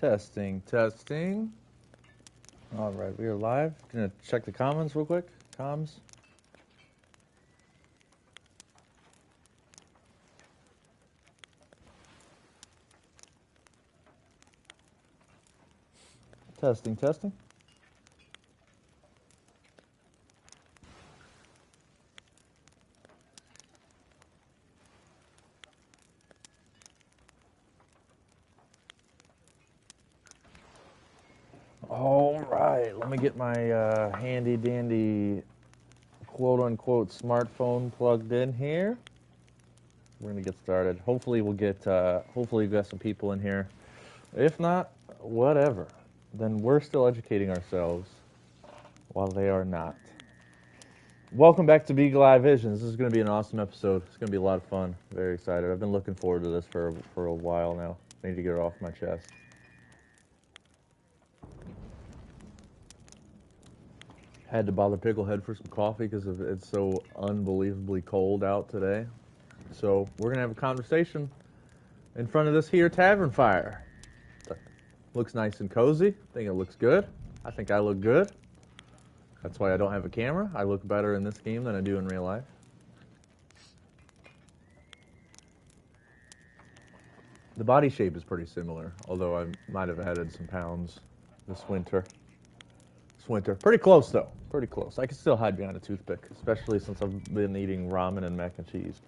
Testing, testing. All right, we are live. Gonna check the comments real quick. Comms. Testing, testing. All right, let me get my handy dandy quote-unquote smartphone plugged in here. We're gonna get started. Hopefully we'll get some people in here. If not, whatever. Then we're still educating ourselves while they are not. Welcome back to Beagle Eye Visions. This is going to be an awesome episode. It's going to be a lot of fun. Very excited. I've been looking forward to this for a while now. I need to get it off my chest. Had to bother Picklehead for some coffee because it's so unbelievably cold out today. So we're going to have a conversation in front of this here tavern fire. Looks nice and cozy. I think it looks good. I think I look good. That's why I don't have a camera. I look better in this game than I do in real life. The body shape is pretty similar, although I might have added some pounds this winter. Pretty close, though. Pretty close. I can still hide behind a toothpick, especially since I've been eating ramen and mac and cheese.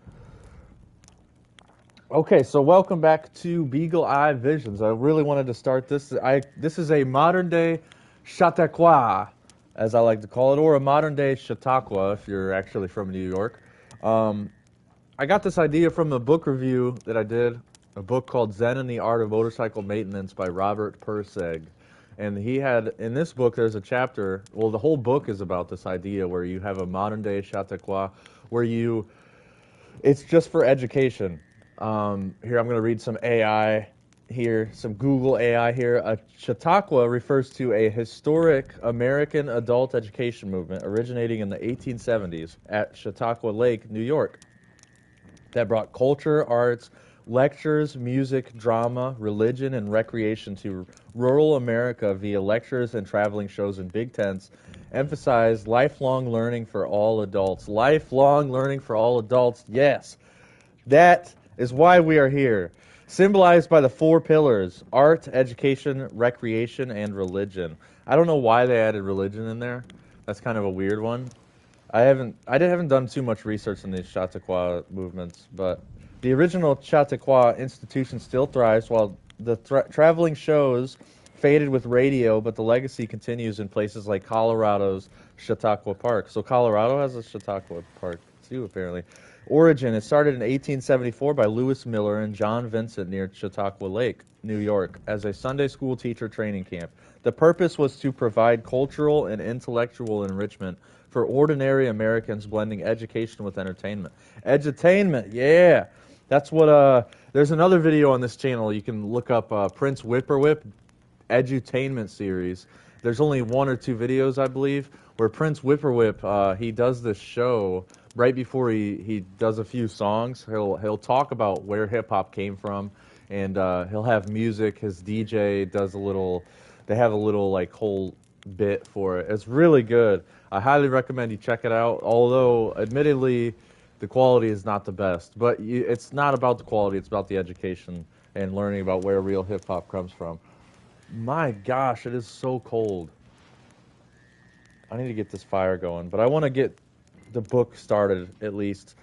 Okay, so welcome back to Beagle Eye Visions. I really wanted to start this. This is a modern-day Chatauqua, as I like to call it, or a modern-day Chatauqua if you're actually from New York. I got this idea from a book review that I did, a book called Zen and the Art of Motorcycle Maintenance by Robert Perseg. And he had, in this book, there's a chapter, well, the whole book is about this idea where you have a modern-day Chatauqua, where it's just for education. Here, I'm going to read some AI here, some Google AI here. A Chatauqua refers to a historic American adult education movement originating in the 1870s at Chatauqua Lake, New York, that brought culture, arts, lectures, music, drama, religion, and recreation to rural America via lectures and traveling shows in big tents, emphasized lifelong learning for all adults. Lifelong learning for all adults, yes. That is why we are here. Symbolized by the four pillars: art, education, recreation, and religion. I don't know why they added religion in there. That's kind of a weird one. I haven't done too much research on these Chatauqua movements, but the original Chatauqua institution still thrives while the traveling shows faded with radio, but the legacy continues in places like Colorado's Chatauqua Park. So Colorado has a Chatauqua Park too, apparently. Origin, it started in 1874 by Lewis Miller and John Vincent near Chatauqua Lake, New York, as a Sunday school teacher training camp. The purpose was to provide cultural and intellectual enrichment for ordinary Americans, blending education with entertainment. Edutainment, yeah. That's what, there's another video on this channel. You can look up Prince Whipperwhip Edutainment series. There's only one or two videos, I believe, where Prince Whipperwhip, he does this show right before he does a few songs. He'll talk about where hip-hop came from, and he'll have music. His DJ does they have a little like whole bit for it. It's really good. I highly recommend you check it out, although admittedly the quality is not the best. But it's not about the quality, it's about the education and learning about where real hip-hop comes from. My gosh, it is so cold. I need to get this fire going, but I want to get the book started at least.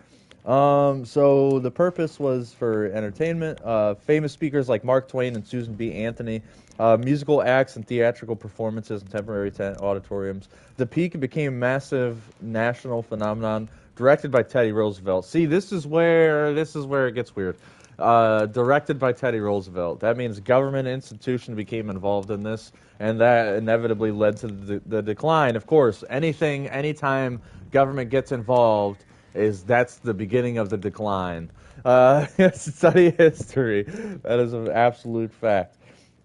So the purpose was for entertainment. Famous speakers like Mark Twain and Susan B. Anthony, musical acts and theatrical performances in temporary tent auditoriums. The peak became a massive national phenomenon, directed by Teddy Roosevelt. See, this is where it gets weird. Directed by Teddy Roosevelt. That means government institution became involved in this, and that inevitably led to the decline. Of course, anytime government gets involved, that's the beginning of the decline. Study history. That is an absolute fact.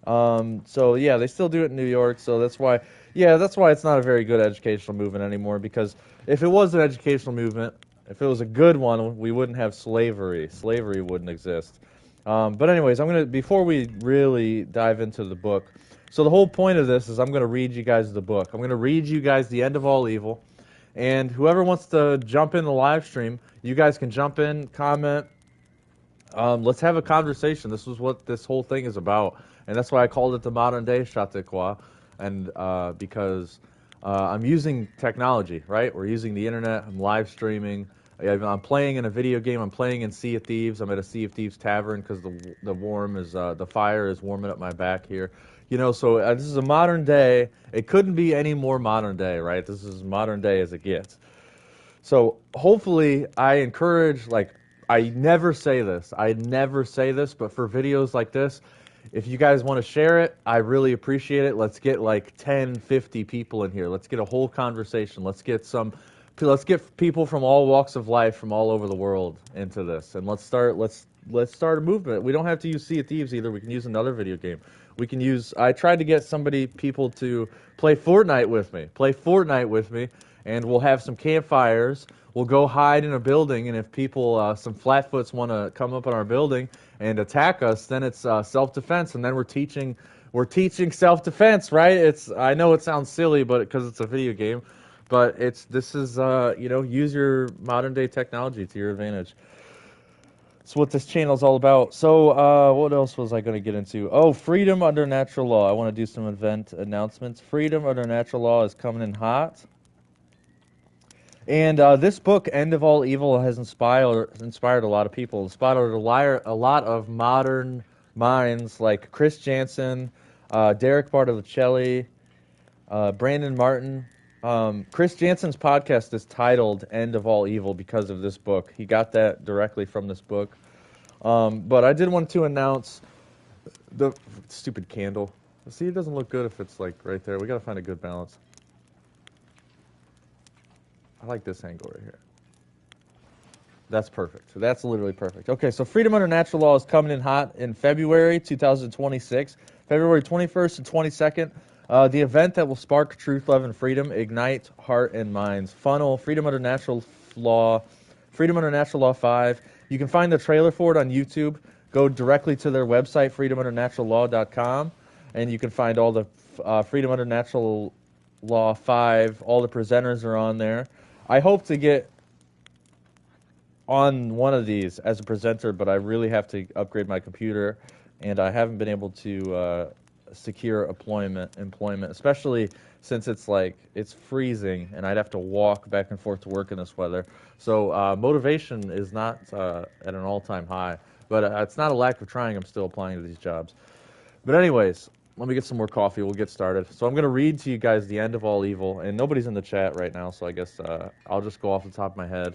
So yeah, they still do it in New York, so that's why it's not a very good educational movement anymore, because if it was an educational movement, if it was a good one, we wouldn't have slavery. Slavery wouldn't exist. But anyways, before we really dive into the book, so the whole point of this is I'm gonna read you guys the book. I'm gonna read you guys The End of All Evil, and whoever wants to jump in the live stream, you guys can jump in, comment. Let's have a conversation. This is what this whole thing is about, and that's why I called it the modern day Chatauqua, and because I'm using technology, right? We're using the internet. I'm live streaming. I'm playing in a video game. I'm playing in Sea of Thieves. I'm at a Sea of Thieves tavern because the fire is warming up my back here. So this is a modern day. It couldn't be any more modern day, right? This is as modern day as it gets. So hopefully I encourage, like, I never say this, but for videos like this, if you guys want to share it, I really appreciate it. Let's get like 10, 50 people in here. Let's get a whole conversation. Let's get people from all walks of life from all over the world into this. And let's start a movement. We don't have to use Sea of Thieves either. We can use another video game. I tried to get people to play Fortnite with me, and we'll have some campfires. We'll go hide in a building, and if people, some flatfoots, want to come up on our building and attack us, then it's self-defense, and then we're teaching self-defense, right? I know it sounds silly, but because it's a video game, but this is use your modern day technology to your advantage. That's what this channel is all about. So, what else was I going to get into? Oh, freedom under natural law. I want to do some event announcements. Freedom under natural law is coming in hot. And this book, End of All Evil, has inspired a lot of people. Inspired a lot of modern minds like Chris Jansen, Derek Bartoluccelli, Brandon Martin. Chris Jansen's podcast is titled End of All Evil because of this book. He got that directly from this book. But I did want to announce the stupid candle. See, it doesn't look good if it's like right there. We got to find a good balance. I like this angle right here. That's perfect. That's literally perfect. Okay, so Freedom Under Natural Law is coming in hot in February 2026, February 21st and 22nd. The event that will spark truth, love, and freedom, ignite heart and minds. Funnel Freedom Under Natural Law 5. You can find the trailer for it on YouTube. Go directly to their website, freedomundernaturalllaw.com, and you can find all the Freedom Under Natural Law 5. All the presenters are on there. I hope to get on one of these as a presenter, but I really have to upgrade my computer, and I haven't been able to secure employment, especially since it's freezing, and I'd have to walk back and forth to work in this weather. So motivation is not at an all-time high, but it's not a lack of trying. I'm still applying to these jobs. But anyways, let me get some more coffee. We'll get started. So I'm going to read to you guys The End of All Evil, and nobody's in the chat right now, so I guess I'll just go off the top of my head.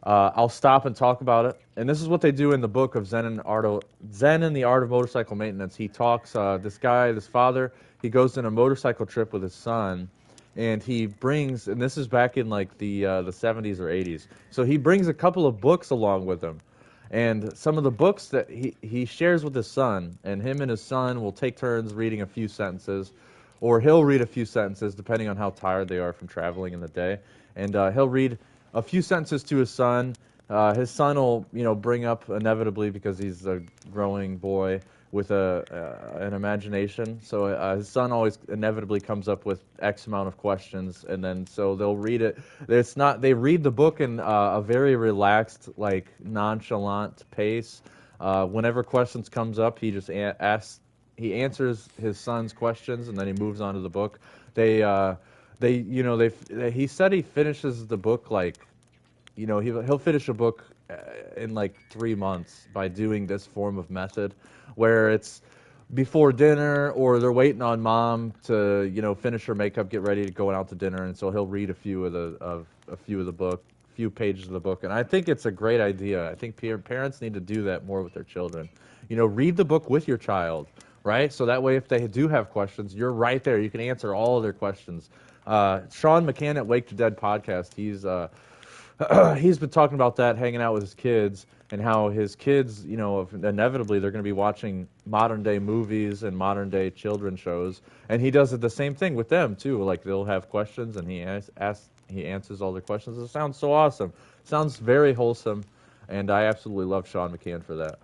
I'll stop and talk about it. And this is what they do in the book of Zen and the Art of Motorcycle Maintenance. He talks, this father, he goes on a motorcycle trip with his son, and he brings, and this is back in like the 70s or 80s, so he brings a couple of books along with him. And some of the books that he shares with his son, and him and his son will take turns reading a few sentences, or he'll read a few sentences depending on how tired they are from traveling in the day. And he'll read a few sentences to his son. His son will, bring up inevitably, because he's a growing boy with an imagination. So his son always inevitably comes up with X amount of questions, and then so they'll read it. They read the book in a very relaxed, like nonchalant pace. Whenever questions comes up, he just he answers his son's questions, and then he moves on to the book. He said he finishes the book he'll finish a book in like 3 months by doing this form of method, where it's before dinner, or they're waiting on mom to finish her makeup, get ready to go out to dinner, and so he'll read a few pages of the book. And I think it's a great idea. I think parents need to do that more with their children. Read the book with your child, right? So that way, if they do have questions, you're right there. You can answer all of their questions. Sean McCann at Wake to Dead podcast, he's been talking about that, hanging out with his kids, and how his kids, inevitably they're going to be watching modern day movies and modern day children's shows, and he does it the same thing with them too. Like, they'll have questions, and he answers all their questions. It sounds so awesome. It sounds very wholesome, and I absolutely love Sean McCann for that.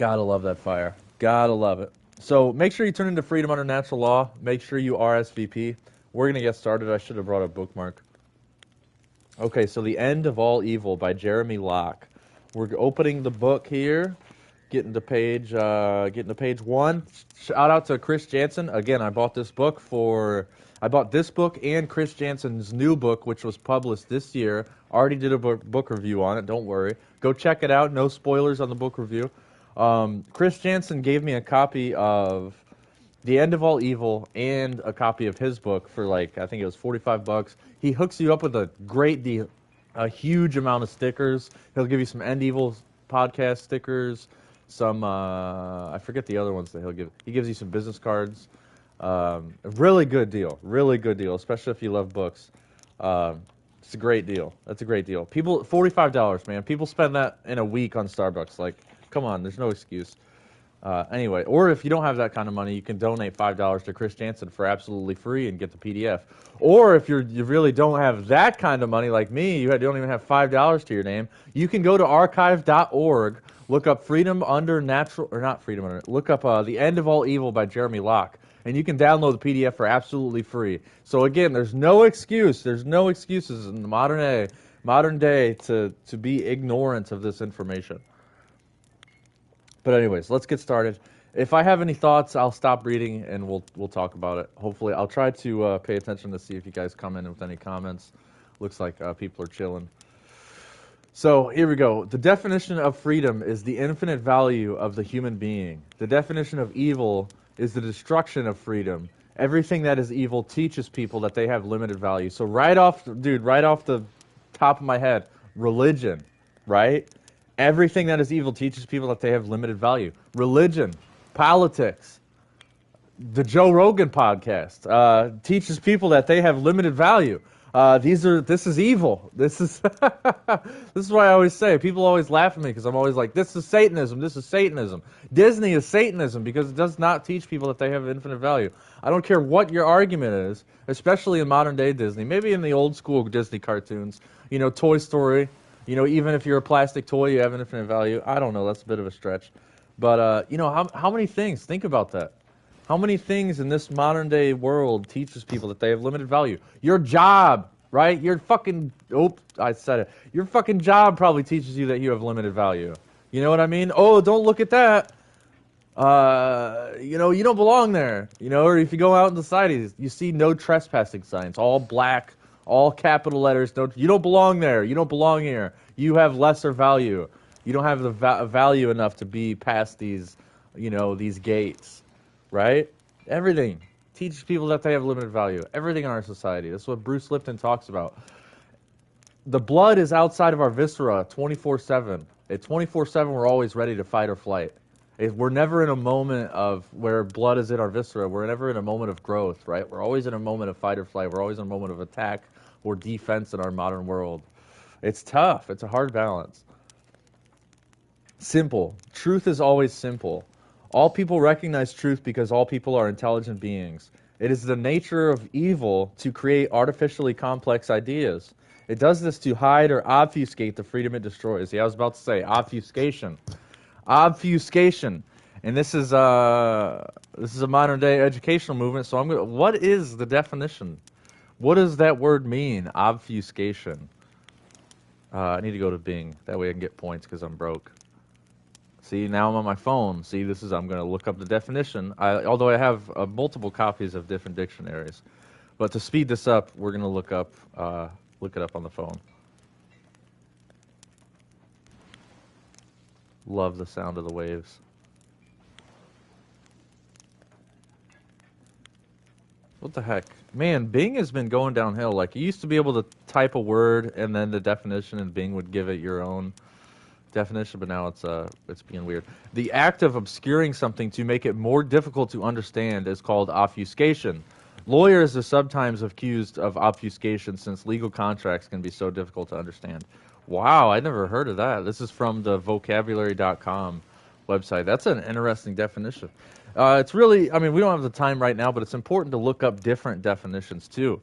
Gotta love that fire. Gotta love it. So make sure you turn into Freedom Under Natural Law. Make sure you RSVP. We're going to get started. I should have brought a bookmark. Okay, so The End of All Evil by Jeremy Locke. We're opening the book here, getting to page 1. Shout out to Chris Jansen. Again, I bought this book and Chris Jansen's new book, which was published this year. Already did a book review on it. Don't worry. Go check it out. No spoilers on the book review. Chris Jansen gave me a copy of The End of All Evil and a copy of his book for I think it was $45. He hooks you up with a great deal, a huge amount of stickers. He'll give you some End Evil podcast stickers, some, I forget the other ones that he'll give. He gives you some business cards. A really good deal, especially if you love books. It's a great deal. That's a great deal. People, $45, man. People spend that in a week on Starbucks. Come on, there's no excuse. Anyway, or if you don't have that kind of money, you can donate $5 to Chris Jansen for absolutely free and get the PDF. Or if you really don't have that kind of money like me, you don't even have $5 to your name, you can go to archive.org, look up look up The End of All Evil by Jeremy Locke, and you can download the PDF for absolutely free. So again, there's no excuse. There's no excuses in the modern day to be ignorant of this information. But anyways, let's get started. If I have any thoughts, I'll stop reading and we'll talk about it. Hopefully, I'll try to pay attention to see if you guys come in with any comments. Looks like people are chilling. So here we go. The definition of freedom is the infinite value of the human being. The definition of evil is the destruction of freedom. Everything that is evil teaches people that they have limited value. So right off the top of my head, religion, right? Everything that is evil teaches people that they have limited value. Religion, politics, the Joe Rogan podcast teaches people that they have limited value. This is evil. This is this is why I always say, people always laugh at me because I'm always like, this is Satanism, this is Satanism. Disney is Satanism because it does not teach people that they have infinite value. I don't care what your argument is, especially in modern day Disney, maybe in the old school Disney cartoons, Toy Story. Even if you're a plastic toy, you have an infinite value. I don't know. That's a bit of a stretch. But, how many things? Think about that. How many things in this modern day world teaches people that they have limited value? Your job, right? Your fucking job probably teaches you that you have limited value. You know what I mean? Oh, don't look at that. You don't belong there. Or if you go out in society, you see no trespassing signs, all black, all capital letters. You don't belong there. You don't belong here. You have lesser value. You don't have the value enough to be past these gates, right? Everything teaches people that they have limited value. Everything in our society. That's what Bruce Lipton talks about. The blood is outside of our viscera 24/7. At 24/7, we're always ready to fight or flight. We're never in a moment of where blood is in our viscera. We're never in a moment of growth, right? We're always in a moment of fight or flight. We're always in a moment of attack or defense in our modern world. It's tough. It's a hard balance. Simple. Truth is always simple. All people recognize truth because all people are intelligent beings. It is the nature of evil to create artificially complex ideas. It does this to hide or obfuscate the freedom it destroys. See, I was about to say obfuscation. Obfuscation. And this is a modern day educational movement, so what is the definition? What does that word mean? Obfuscation. I need to go to Bing. That way I can get points because I'm broke. See, now I'm on my phone. See, I'm going to look up the definition. Although I have multiple copies of different dictionaries. But to speed this up, we're going to look it up on the phone. Love the sound of the waves. What the heck? Man, Bing has been going downhill. You used to be able to type a word and then the definition, and Bing would give it your own definition, but now it's being weird. The act of obscuring something to make it more difficult to understand is called obfuscation. Lawyers are sometimes accused of obfuscation since legal contracts can be so difficult to understand. Wow, I never heard of that. This is from the vocabulary.com website. That's an interesting definition. It's really, we don't have the time right now, but it's important to look up different definitions too.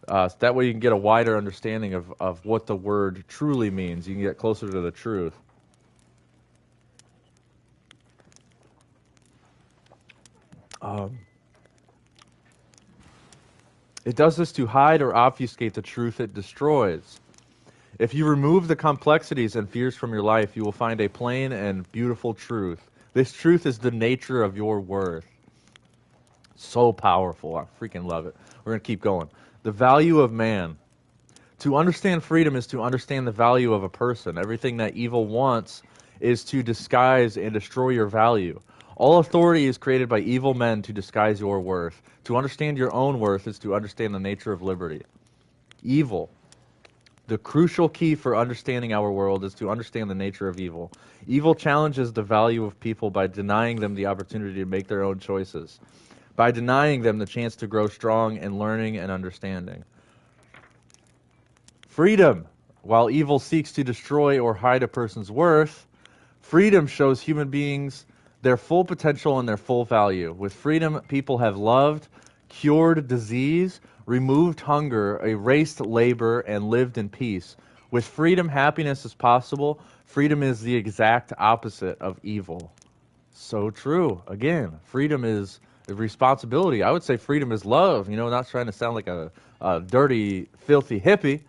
So that way you can get a wider understanding of what the word truly means. You can get closer to the truth. Um, it does this to hide or obfuscate the truth it destroys. If you remove the complexities and fears from your life, you will find a plain and beautiful truth. This truth is the nature of your worth. So powerful. I freaking love it. We're going to keep going. The value of man. To understand freedom is to understand the value of a person. Everything that evil wants is to disguise and destroy your value. All authority is created by evil men to disguise your worth. To understand your own worth is to understand the nature of liberty. Evil. The crucial key for understanding our world is to understand the nature of evil. Evil challenges the value of people by denying them the opportunity to make their own choices, by denying them the chance to grow strong in learning and understanding. Freedom. While evil seeks to destroy or hide a person's worth, freedom shows human beings their full potential and their full value. With freedom, people have loved, cured disease, removed hunger, erased labor, and lived in peace. With freedom, happiness is possible. Freedom is the exact opposite of evil. So true. Again, freedom is responsibility. I would say freedom is love, not trying to sound like a dirty, filthy hippie.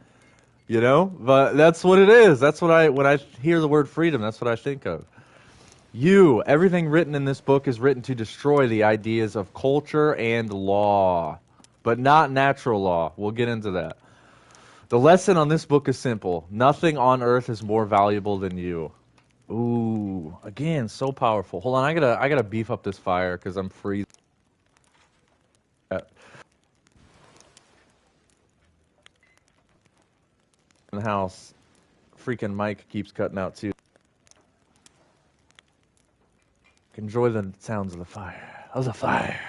But that's what it is. That's what when I hear the word freedom, that's what I think of. Everything written in this book is written to destroy the ideas of culture and law, but not natural law. We'll get into that. The lesson on this book is simple. Nothing on earth is more valuable than you. Ooh, again, so powerful. Hold on, I gotta beef up this fire because I'm freezing. In the house, freaking mic keeps cutting out too. Enjoy the sounds of the fire. How's the fire?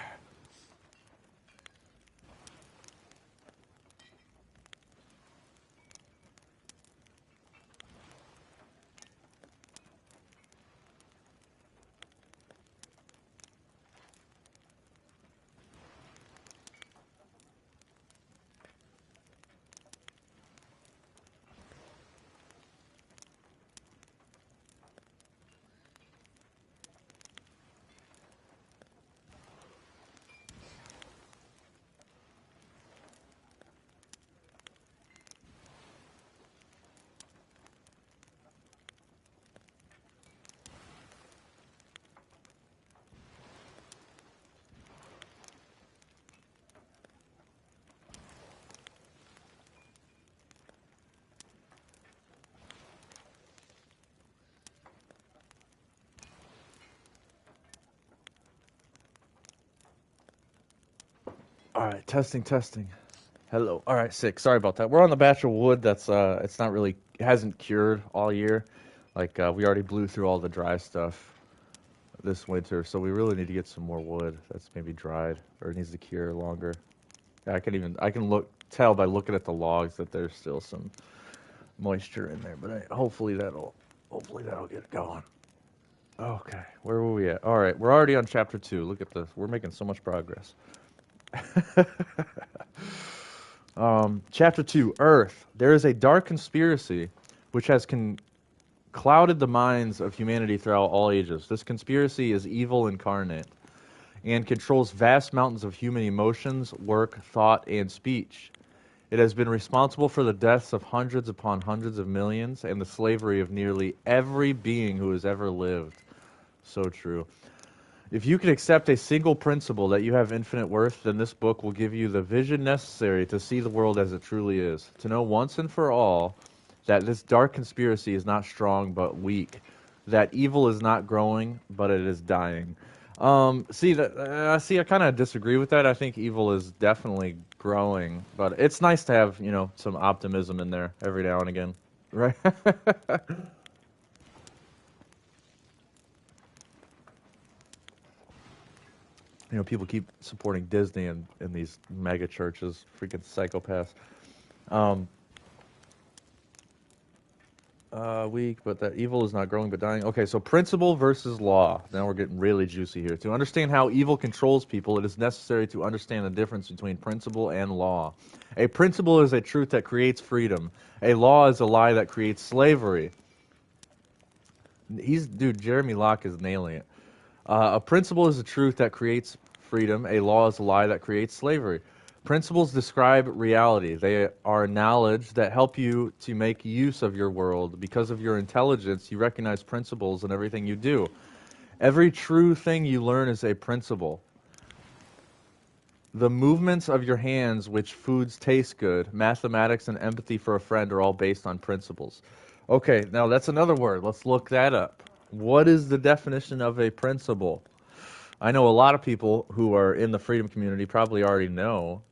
All right, testing. Hello. All right, sick. Sorry about that. We're on the batch of wood that's it's not really it hasn't cured all year. Like we already blew through all the dry stuff this winter, so we really need to get some more wood that's maybe dried or needs to cure longer. I can tell by looking at the logs that there's still some moisture in there, but hopefully that'll get going. Okay, where were we at? All right, we're already on chapter 2. Look at this. We're making so much progress. Chapter 2, Earth. There is a dark conspiracy which has clouded the minds of humanity throughout all ages. This conspiracy is evil incarnate and controls vast mountains of human emotions, work, thought, and speech. It has been responsible for the deaths of hundreds upon hundreds of millions and the slavery of nearly every being who has ever lived. So true. If you can accept a single principle that you have infinite worth, then this book will give you the vision necessary to see the world as it truly is, to know once and for all that this dark conspiracy is not strong but weak, that evil is not growing but it is dying. I kind of disagree with that. I think evil is definitely growing, but it's nice to have, some optimism in there every now and again, right? People keep supporting Disney and these mega churches, freaking psychopaths. Weak, but that evil is not growing but dying. Okay, so principle versus law. Now we're getting really juicy here. To understand how evil controls people, it is necessary to understand the difference between principle and law. A principle is a truth that creates freedom. A law is a lie that creates slavery. Jeremy Locke is nailing it. A principle is a truth that creates freedom, a law is a lie that creates slavery. Principles describe reality. They are knowledge that help you to make use of your world. Because of your intelligence, you recognize principles in everything you do. Every true thing you learn is a principle. The movements of your hands, which foods taste good, mathematics and empathy for a friend are all based on principles. Okay, now that's another word. Let's look that up. What is the definition of a principle? I know a lot of people who are in the freedom community probably already know,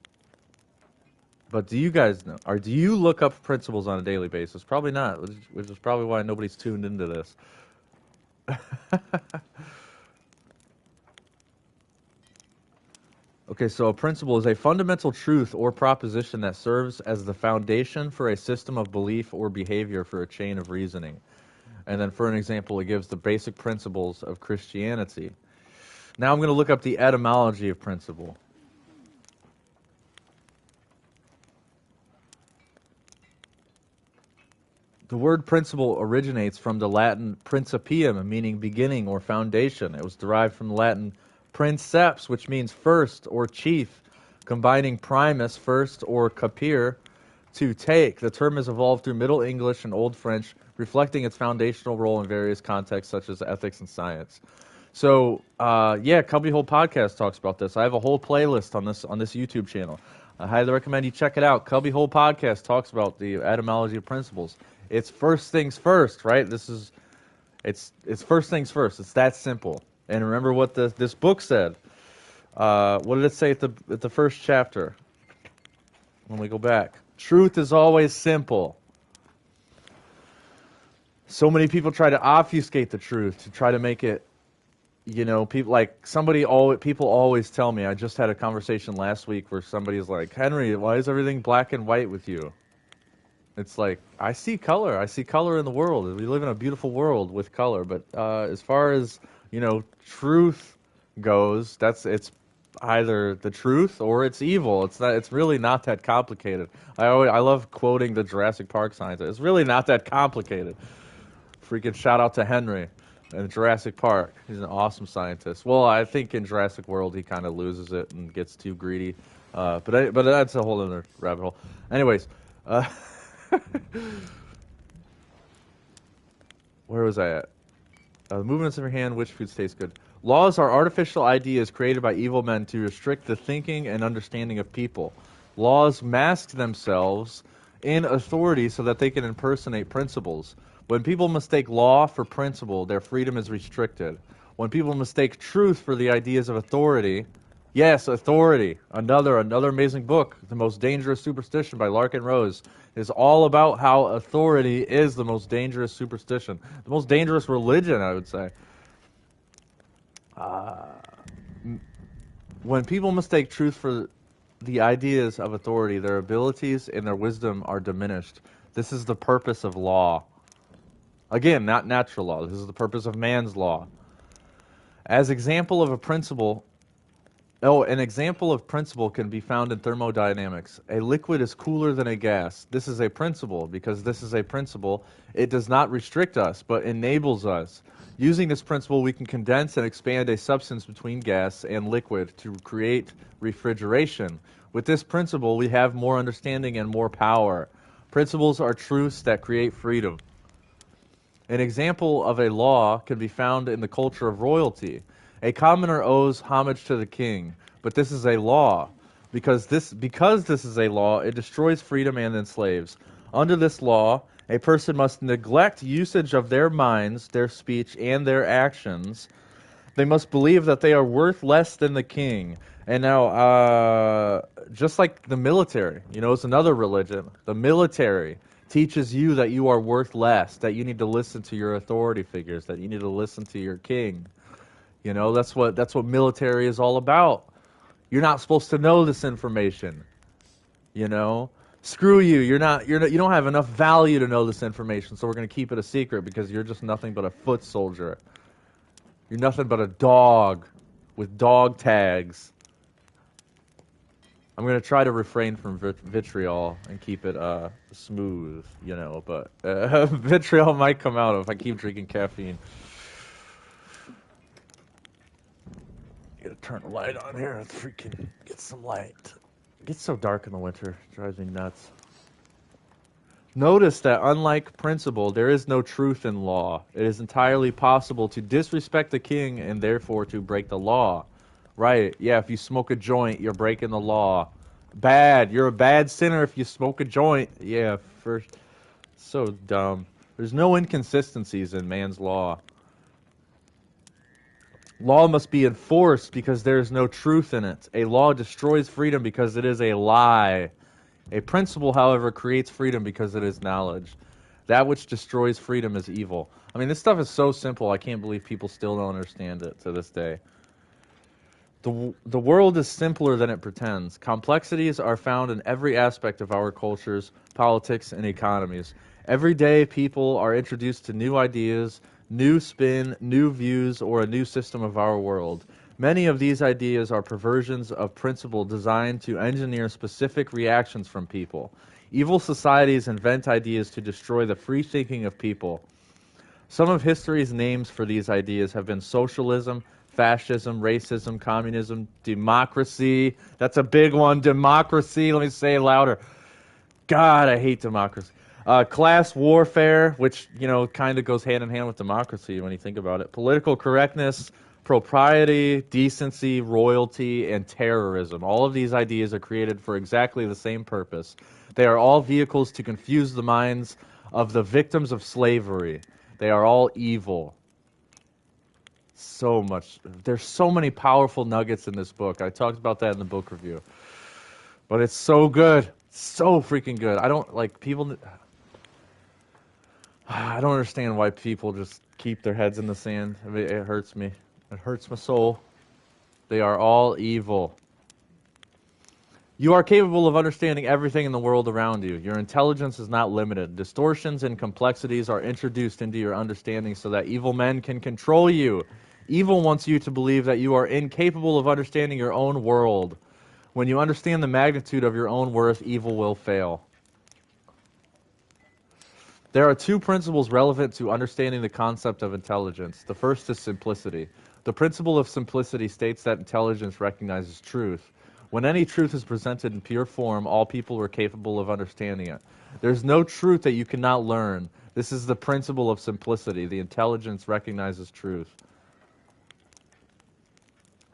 but do you guys know? Or do you look up principles on a daily basis? Probably not, which is probably why nobody's tuned into this. Okay, so a principle is a fundamental truth or proposition that serves as the foundation for a system of belief or behavior for a chain of reasoning. And then for an example, it gives the basic principles of Christianity. Now I'm going to look up the etymology of principle. The word principle originates from the Latin principium, meaning beginning or foundation. It was derived from the Latin princeps, which means first or chief, combining primus, first, or capere, to take. The term has evolved through Middle English and Old French, reflecting its foundational role in various contexts such as ethics and science. So, Cubbyhole Podcast talks about this. I have a whole playlist on this YouTube channel. I highly recommend you check it out. Cubbyhole Podcast talks about the etymology of principles. It's first things first, right? It's first things first. It's that simple. And remember what this book said. What did it say at the first chapter? When we go back, truth is always simple. So many people try to obfuscate the truth to try to make it. People always tell me. I just had a conversation last week where somebody's like, Henry, why is everything black and white with you? It's like, I see color. I see color in the world. We live in a beautiful world with color. But as far as, truth goes, it's either the truth or it's evil. It's really not that complicated. I love quoting the Jurassic Park scientist. It's really not that complicated. Freaking shout out to Henry in Jurassic Park. He's an awesome scientist. Well, I think in Jurassic World he kind of loses it and gets too greedy. But that's a whole other rabbit hole. Anyways, where was I at? The movements of your hand, which foods taste good. Laws are artificial ideas created by evil men to restrict the thinking and understanding of people. Laws mask themselves in authority so that they can impersonate principles. When people mistake law for principle, their freedom is restricted. When people mistake truth for the ideas of authority, yes, authority, another amazing book, The Most Dangerous Superstition by Larkin Rose, is all about how authority is the most dangerous superstition, the most dangerous religion, I would say. When people mistake truth for the ideas of authority, their abilities and their wisdom are diminished. This is the purpose of law. Again, not natural law. This is the purpose of man's law. An example of principle can be found in thermodynamics. A liquid is cooler than a gas. This is a principle. Because this is a principle, it does not restrict us, but enables us. Using this principle, we can condense and expand a substance between gas and liquid to create refrigeration. With this principle, we have more understanding and more power. Principles are truths that create freedom. An example of a law can be found in the culture of royalty. A commoner owes homage to the king, but this is a law. Because this is a law, it destroys freedom and enslaves. Under this law, a person must neglect usage of their minds, their speech, and their actions. They must believe that they are worth less than the king. And now, just like the military, it's another religion. The military teaches you that you are worth less, that you need to listen to your authority figures, that you need to listen to your king. That's what military is all about. You're not supposed to know this information. Screw you. You don't have enough value to know this information, so we're going to keep it a secret because you're just nothing but a foot soldier. You're nothing but a dog with dog tags. I'm going to try to refrain from vitriol and keep it smooth, but vitriol might come out if I keep drinking caffeine. Gotta turn the light on here. Let's freaking get some light. It gets so dark in the winter. It drives me nuts. Notice that unlike principle, there is no truth in law. It is entirely possible to disrespect the king and therefore to break the law. Right, yeah, if you smoke a joint, you're breaking the law. Bad, you're a bad sinner if you smoke a joint. Yeah, first, so dumb. There's no inconsistencies in man's law. Law must be enforced because there is no truth in it. A law destroys freedom because it is a lie. A principle, however, creates freedom because it is knowledge. That which destroys freedom is evil. I mean, this stuff is so simple, I can't believe people still don't understand it to this day. The world is simpler than it pretends. Complexities are found in every aspect of our cultures, politics, and economies. Every day, people are introduced to new ideas, new spin, new views, or a new system of our world. Many of these ideas are perversions of principle designed to engineer specific reactions from people. Evil societies invent ideas to destroy the free thinking of people. Some of history's names for these ideas have been socialism, fascism, racism, communism, democracy. That's a big one, democracy. Let me say it louder. God, I hate democracy. Class warfare, which, kind of goes hand in hand with democracy when you think about it. Political correctness, propriety, decency, royalty, and terrorism. All of these ideas are created for exactly the same purpose. They are all vehicles to confuse the minds of the victims of slavery. They are all evil. So much. There's so many powerful nuggets in this book. I talked about that in the book review. But it's so good. So freaking good. I don't understand why people just keep their heads in the sand. I mean, it hurts me. It hurts my soul. They are all evil. You are capable of understanding everything in the world around you. Your intelligence is not limited. Distortions and complexities are introduced into your understanding so that evil men can control you. Evil wants you to believe that you are incapable of understanding your own world. When you understand the magnitude of your own worth, evil will fail. There are two principles relevant to understanding the concept of intelligence. The first is simplicity. The principle of simplicity states that intelligence recognizes truth. When any truth is presented in pure form, all people are capable of understanding it. There's no truth that you cannot learn. This is the principle of simplicity. The intelligence recognizes truth.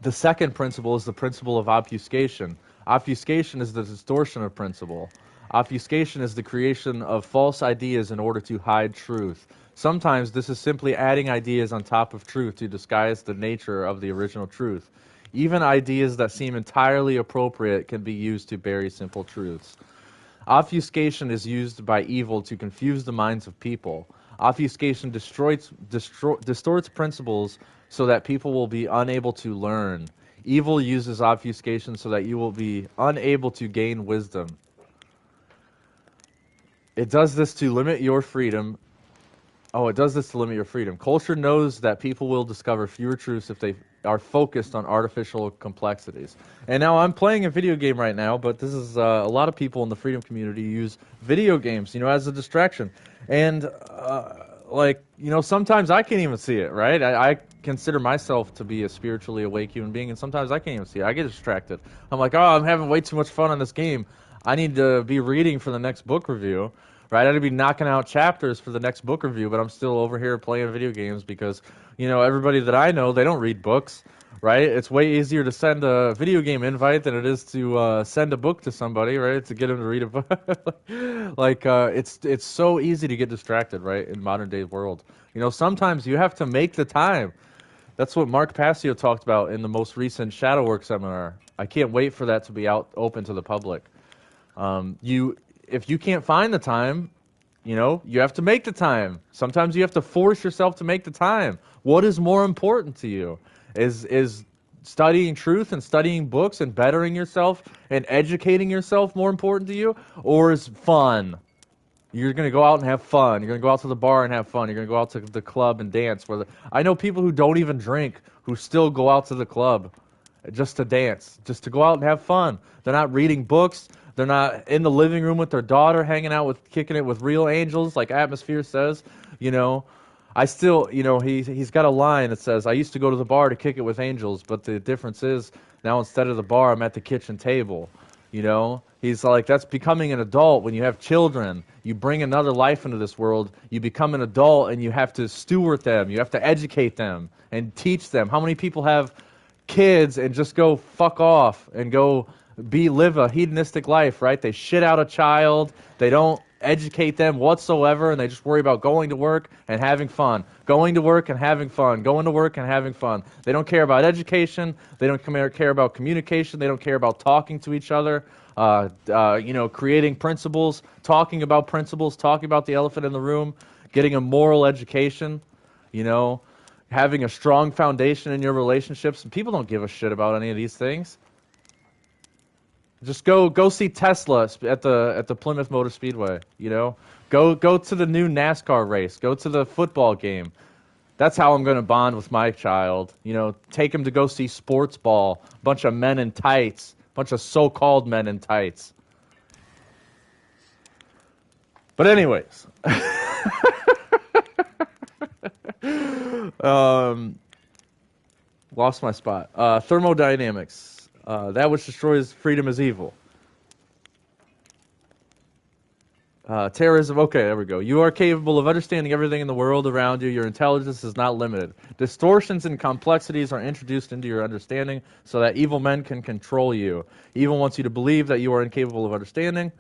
The second principle is the principle of obfuscation. Obfuscation is the distortion of principle. Obfuscation is the creation of false ideas in order to hide truth. Sometimes this is simply adding ideas on top of truth to disguise the nature of the original truth. Even ideas that seem entirely appropriate can be used to bury simple truths. Obfuscation is used by evil to confuse the minds of people. Obfuscation distorts principles so that people will be unable to learn. Evil uses obfuscation so that you will be unable to gain wisdom. It does this to limit your freedom. Culture knows that people will discover fewer truths if they are focused on artificial complexities. And now I'm playing a video game right now, but this is a lot of people in the freedom community use video games, as a distraction. And sometimes I can't even see it, right? I consider myself to be a spiritually awake human being, and sometimes I can't even see it. I get distracted. I'm like, I'm having way too much fun on this game. I need to be reading for the next book review, right? I'd be knocking out chapters for the next book review, but I'm still over here playing video games because, everybody that I know, they don't read books, right? It's way easier to send a video game invite than it is to send a book to somebody, right? To get them to read a book. It's so easy to get distracted, right, in modern day world. Sometimes you have to make the time. That's what Mark Passio talked about in the most recent Shadow Work seminar. I can't wait for that to be out open to the public. If you can't find the time, you have to make the time. Sometimes you have to force yourself to make the time. What is more important to you? Is studying truth and studying books and bettering yourself and educating yourself more important to you? Or is fun? You're going to go out and have fun. You're going to go out to the bar and have fun. You're going to go out to the club and dance. I know people who don't even drink who still go out to the club just to dance, just to go out and have fun. They're not reading books. They're not in the living room with their daughter, hanging out kicking it with real angels, like Atmosphere says. I still, he's got a line that says, "I used to go to the bar to kick it with angels, but the difference is now instead of the bar, I'm at the kitchen table." He's like, that's becoming an adult. When you have children, you bring another life into this world. You become an adult, and you have to steward them. You have to educate them and teach them. How many people have kids and just go fuck off and go live a hedonistic life, right? They shit out a child. They don't educate them whatsoever, and they just worry about going to work and having fun. Going to work and having fun. Going to work and having fun. They don't care about education. They don't care about communication. They don't care about talking to each other. Creating principles, talking about the elephant in the room, getting a moral education, having a strong foundation in your relationships. And people don't give a shit about any of these things. Just go see Tesla at the Plymouth Motor Speedway. Go to the new NASCAR race. Go to the football game. That's how I'm going to bond with my child. Take him to go see sports ball. Bunch of men in tights. Bunch of so-called men in tights. But anyways, lost my spot. Thermodynamics. That which destroys freedom is evil. Terrorism. Okay, there we go. You are capable of understanding everything in the world around you. Your intelligence is not limited. Distortions and complexities are introduced into your understanding so that evil men can control you. Evil wants you to believe that you are incapable of understanding.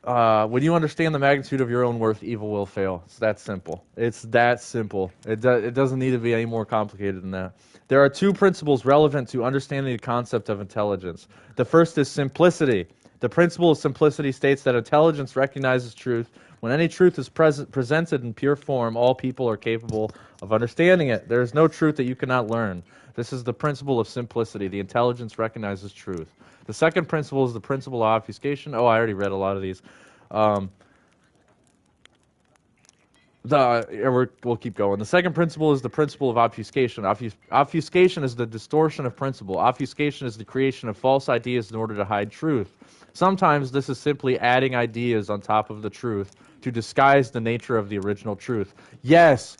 When you understand the magnitude of your own worth, evil will fail. It's that simple. It's that simple. It doesn't need to be any more complicated than that. There are two principles relevant to understanding the concept of intelligence. The first is simplicity. The principle of simplicity states that intelligence recognizes truth. When any truth is presented in pure form, all people are capable of understanding it. There is no truth that you cannot learn. This is the principle of simplicity. The intelligence recognizes truth. The second principle is the principle of obfuscation. Oh, I already read a lot of these. We'll keep going. The second principle is the principle of obfuscation. Obfuscation is the distortion of principle. Obfuscation is the creation of false ideas in order to hide truth. Sometimes this is simply adding ideas on top of the truth to disguise the nature of the original truth. Yes.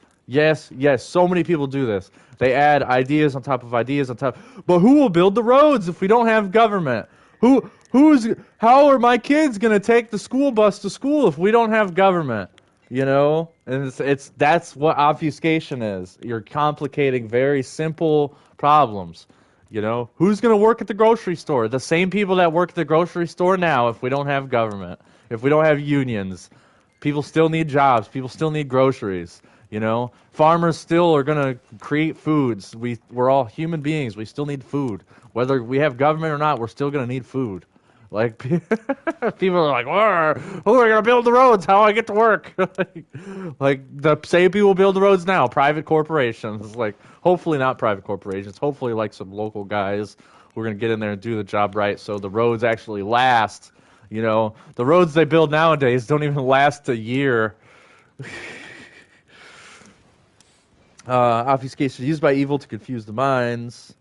So many people do this. They add ideas on top of ideas on top. But who will build the roads if we don't have government? How are my kids going to take the school bus to school if we don't have government? And that's what obfuscation is. You're complicating very simple problems. Who's going to work at the grocery store? The same people that work at the grocery store now if we don't have government, if we don't have unions. People still need jobs. People still need groceries. Farmers still are going to create foods. We're all human beings. We still need food. Whether we have government or not, we're still going to need food. Like, people are like, who are going to build the roads? How do I get to work? like the same people build the roads now, private corporations. Like, hopefully not private corporations. Hopefully like some local guys who are going to get in there and do the job right so the roads actually last. The roads they build nowadays don't even last a year. Obfuscation used by evil to confuse the minds.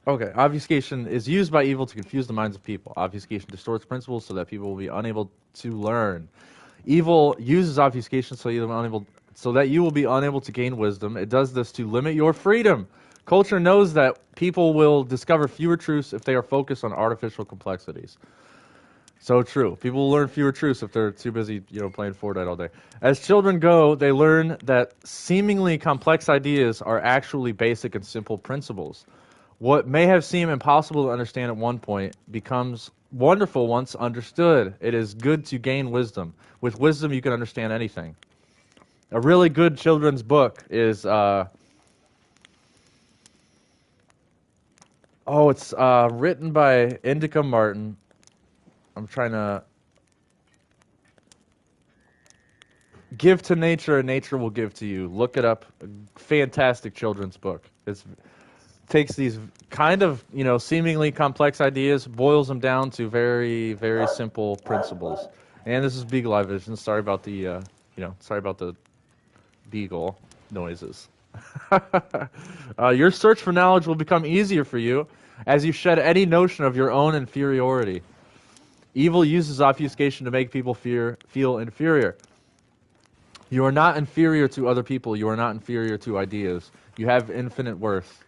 Okay, obfuscation is used by evil to confuse the minds of people. Obfuscation distorts principles so that people will be unable to learn. Evil uses obfuscation so that you will be unable to gain wisdom. It does this to limit your freedom. Culture knows that people will discover fewer truths if they are focused on artificial complexities. So true. People will learn fewer truths if they're too busy, playing Fortnite all day. As children go, they learn that seemingly complex ideas are actually basic and simple principles. What may have seemed impossible to understand at one point becomes wonderful once understood. It is good to gain wisdom. With wisdom, you can understand anything. A really good children's book is, it's written by Indica Martin. I'm trying to give to nature and nature will give to you. Look it up. Fantastic children's book. It takes these kind of, seemingly complex ideas, boils them down to very, very simple principles. And this is Beagle Eye Vision. Sorry about the beagle noises. Your search for knowledge will become easier for you. as you shed any notion of your own inferiority. Evil uses obfuscation to make people feel inferior. You are not inferior to other people. You are not inferior to ideas. You have infinite worth.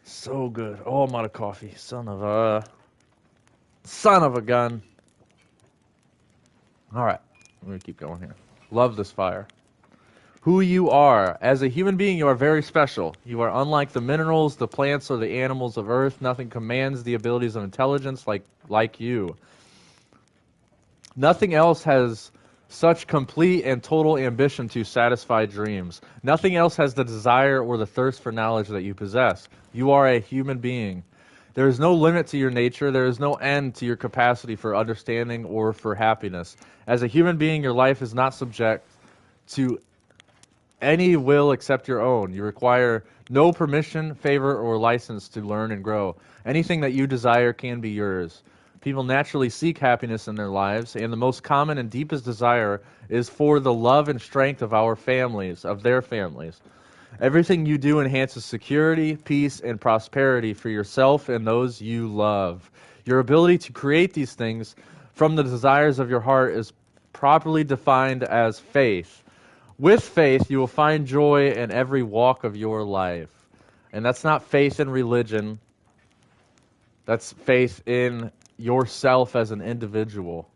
So good. Oh, I'm out of coffee. Son of a gun. All right. Let me keep going here. Love this fire. Who you are. As a human being, you are very special. You are unlike the minerals, the plants, or the animals of Earth. Nothing commands the abilities of intelligence like you. Nothing else has such complete and total ambition to satisfy dreams. Nothing else has the desire or the thirst for knowledge that you possess. You are a human being. There is no limit to your nature. There is no end to your capacity for understanding or for happiness. As a human being, your life is not subject to any will except your own. You require no permission, favor, or license to learn and grow. Anything that you desire can be yours. People naturally seek happiness in their lives, and the most common and deepest desire is for the love and strength of our families, of their families. Everything you do enhances security, peace, and prosperity for yourself and those you love. Your ability to create these things from the desires of your heart is properly defined as faith. With faith, you will find joy in every walk of your life. And that's not faith in religion. That's faith in yourself as an individual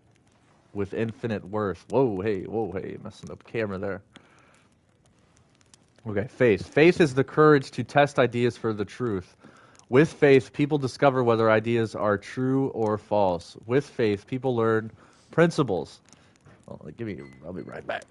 with infinite worth. Whoa, hey, messing up camera there. Okay, faith. Faith is the courage to test ideas for the truth. With faith, people discover whether ideas are true or false. With faith, people learn principles. I'll be right back.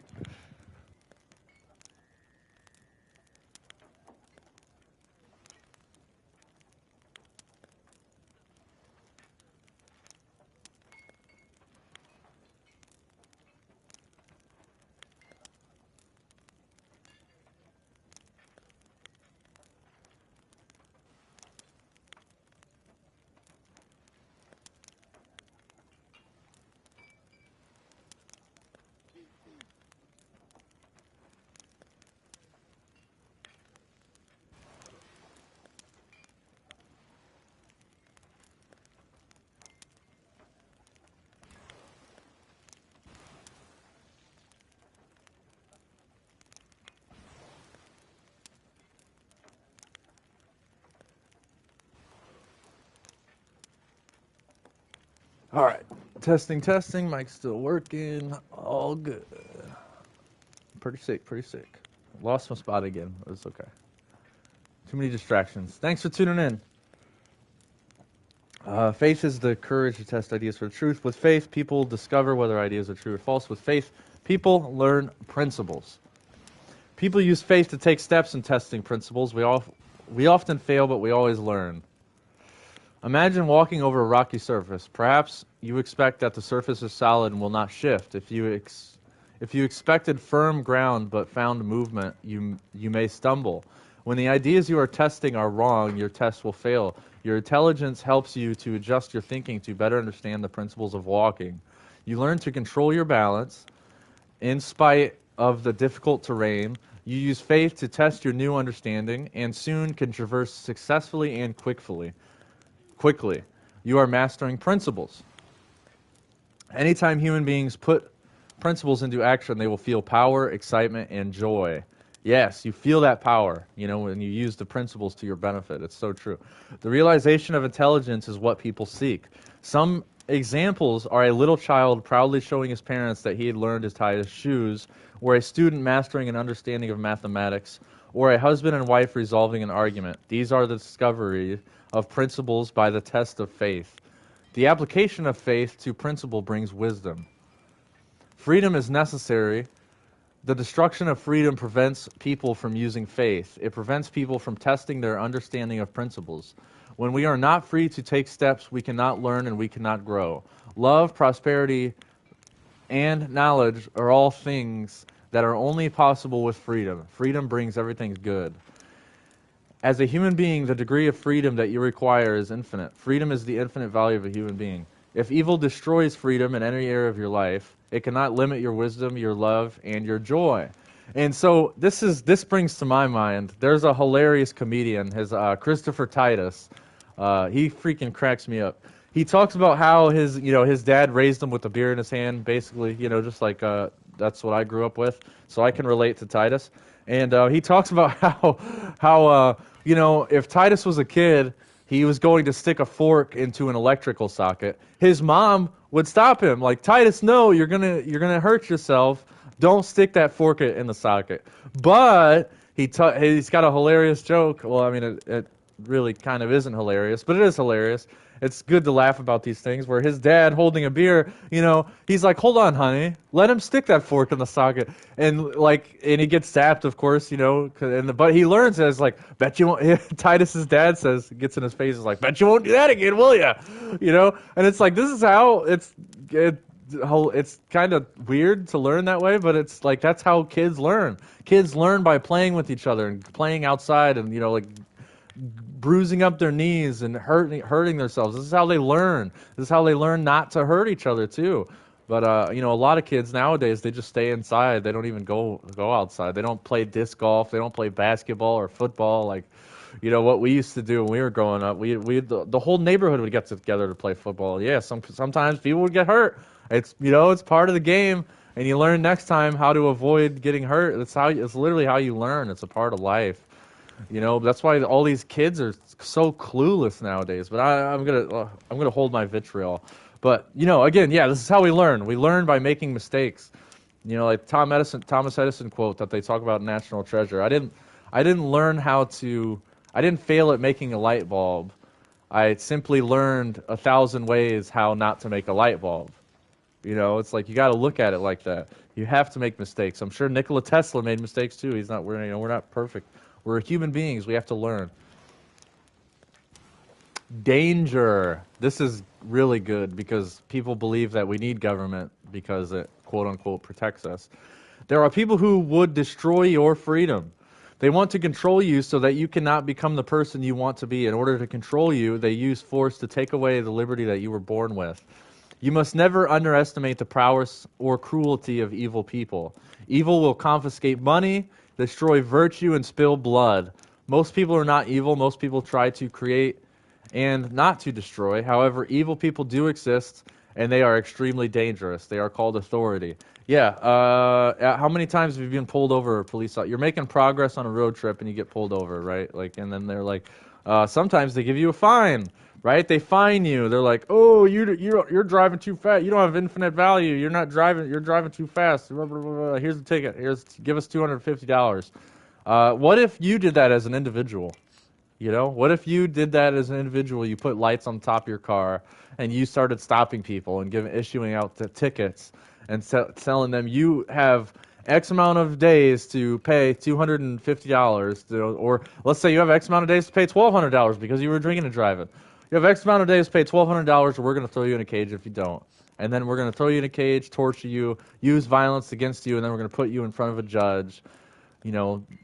All right. Testing. Mic's still working. All good. Pretty sick. Lost my spot again. It's okay. Too many distractions. Thanks for tuning in. Faith is the courage to test ideas for the truth. With faith, people discover whether ideas are true or false. With faith, people learn principles. People use faith to take steps in testing principles. We often fail, but we always learn. Imagine walking over a rocky surface. Perhaps you expect that the surface is solid and will not shift. If you expected firm ground but found movement, you may stumble. When the ideas you are testing are wrong, your test will fail. Your intelligence helps you to adjust your thinking to better understand the principles of walking. You learn to control your balance in spite of the difficult terrain. You use faith to test your new understanding and soon can traverse successfully and quickly. You are mastering principles. Anytime human beings put principles into action, they will feel power, excitement, and joy. Yes, you feel that power, when you use the principles to your benefit. It's so true. The realization of intelligence is what people seek. Some examples are a little child proudly showing his parents that he had learned to tie his shoes, or a student mastering an understanding of mathematics, or a husband and wife resolving an argument. These are the discovery of principles by the test of faith. The application of faith to principle brings wisdom. Freedom is necessary. The destruction of freedom prevents people from using faith. It prevents people from testing their understanding of principles. When we are not free to take steps, we cannot learn and we cannot grow. Love, prosperity, and knowledge are all things that are only possible with freedom. Freedom brings everything good. As a human being, the degree of freedom that you require is infinite. Freedom is the infinite value of a human being. If evil destroys freedom in any area of your life, it cannot limit your wisdom, your love, and your joy. And so this brings to my mind, there's a hilarious comedian, his Christopher Titus. He freaking cracks me up. He talks about how his dad raised him with a beer in his hand, basically, just like that's what I grew up with, so I can relate to Titus. And he talks about how if Titus was a kid, he was going to stick a fork into an electrical socket. His mom would stop him, like, Titus, no, you're gonna hurt yourself. Don't stick that fork in the socket. But he's got a hilarious joke. Well, I mean, it really kind of isn't hilarious, but it is hilarious. It's good to laugh about these things where his dad holding a beer, he's like, hold on, honey, let him stick that fork in the socket. And he gets zapped, of course, but he learns as like, bet you won't, Titus's dad gets in his face, is like, bet you won't do that again, will ya? And it's like, this is how it's kind of weird to learn that way, but it's like, that's how kids learn. Kids learn by playing with each other and playing outside and, bruising up their knees and hurting themselves. This is how they learn. This is how they learn not to hurt each other too. But a lot of kids nowadays, they just stay inside. They don't even go outside. They don't play disc golf. They don't play basketball or football. Like, what we used to do when we were growing up. The whole neighborhood would get together to play football. Yeah, sometimes people would get hurt. It's it's part of the game, and you learn next time how to avoid getting hurt. It's literally how you learn. It's a part of life. That's why all these kids are so clueless nowadays. But I'm gonna hold my vitriol. But again, yeah, this is how we learn. We learn by making mistakes. Like Thomas Edison quote that they talk about in National Treasure. I didn't I didn't fail at making a light bulb. I simply learned 1,000 ways how not to make a light bulb. It's like you got to look at it like that. You have to make mistakes. I'm sure Nikola Tesla made mistakes too. We're not perfect. We're human beings. We have to learn. Danger. This is really good because people believe that we need government because it, quote unquote, protects us. There are people who would destroy your freedom. They want to control you so that you cannot become the person you want to be. In order to control you, they use force to take away the liberty that you were born with. You must never underestimate the prowess or cruelty of evil people. Evil will confiscate money, destroy virtue, and spill blood. Most people are not evil. Most people try to create and not to destroy. However, evil people do exist, and they are extremely dangerous. They are called authority. Yeah, how many times have you been pulled over, police? You're making progress on a road trip, and you get pulled over, right? And then they're like, sometimes they give you a fine, right? They fine you. They're like, oh, you're driving too fast. You don't have infinite value. You're driving too fast. Here's the ticket. Give us $250. What if you did that as an individual? What if you did that as an individual? You put lights on top of your car, and you started stopping people and issuing out the tickets and telling them you have X amount of days to pay $250, or let's say you have X amount of days to pay $1,200 because you were drinking and driving. You have X amount of days to pay $1,200, or we're going to throw you in a cage if you don't. And then we're going to throw you in a cage, torture you, use violence against you, and then we're going to put you in front of a judge,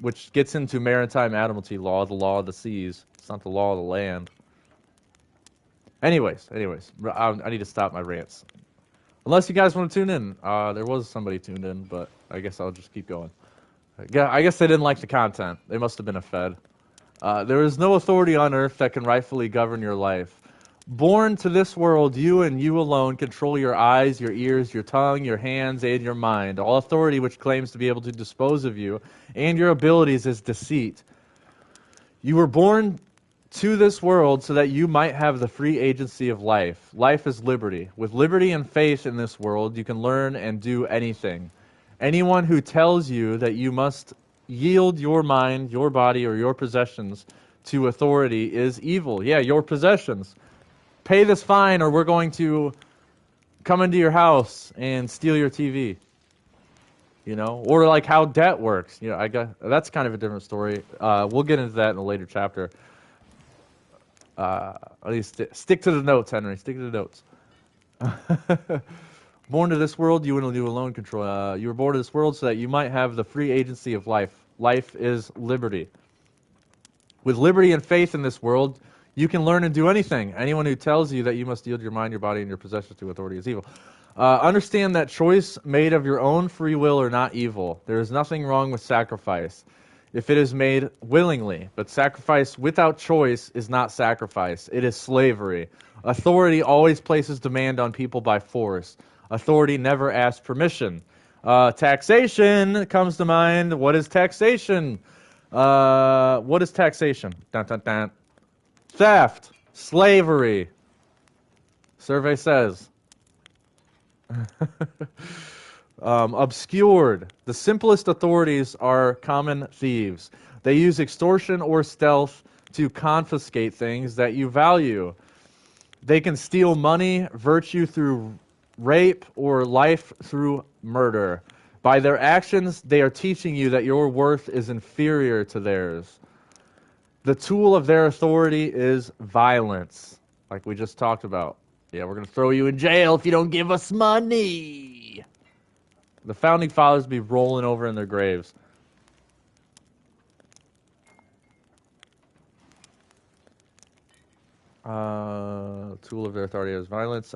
which gets into maritime admiralty law, the law of the seas. It's not the law of the land. Anyways, I need to stop my rants. Unless you guys want to tune in. There was somebody tuned in, but I guess I'll just keep going. I guess they didn't like the content. They must have been a fed. There is no authority on earth that can rightfully govern your life. Born to this world, you and you alone control your eyes, your ears, your tongue, your hands, and your mind. All authority which claims to be able to dispose of you and your abilities is deceit. You were born to this world so that you might have the free agency of life. Life is liberty. With liberty and faith in this world, you can learn and do anything. Anyone who tells you that you must yield your mind, your body, or your possessions to authority is evil. Yeah, your possessions. Pay this fine or we're going to come into your house and steal your TV. Or like how debt works. I guess that's kind of a different story. We'll get into that in a later chapter. At least stick to the notes, Henry. Stick to the notes. Born to this world, you and you alone control. You were born to this world so that you might have the free agency of life. Life is liberty. With liberty and faith in this world, you can learn and do anything. Anyone who tells you that you must yield your mind, your body, and your possessions to authority is evil. Understand that choice made of your own free will are not evil. There is nothing wrong with sacrifice. if it is made willingly. But sacrifice without choice is not sacrifice. It is slavery. Authority always places demand on people by force. Authority never asks permission. Taxation comes to mind. What is taxation? What is taxation? Dun, dun, dun. Theft. Slavery. Survey says. Obscured. The simplest authorities are common thieves. They use extortion or stealth to confiscate things that you value. They can steal money, virtue through rape, or life through murder. By their actions, they are teaching you that your worth is inferior to theirs. The tool of their authority is violence, like we just talked about. Yeah, we're going to throw you in jail if you don't give us money. The founding fathers be rolling over in their graves. Tool of their authority is violence.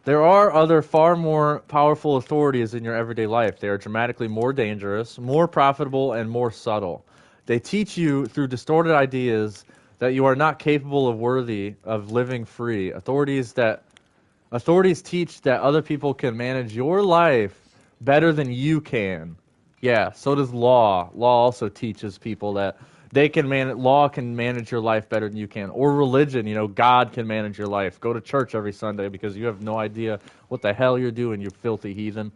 There are other far more powerful authorities in your everyday life. They are dramatically more dangerous, more profitable, and more subtle. They teach you through distorted ideas that you are not capable of worthy of living free. Authorities teach that other people can manage your life better than you can. Yeah, so does law. Law also teaches people that law can manage your life better than you can. Or religion, God can manage your life. Go to church every Sunday because you have no idea what the hell you're doing, you filthy heathen.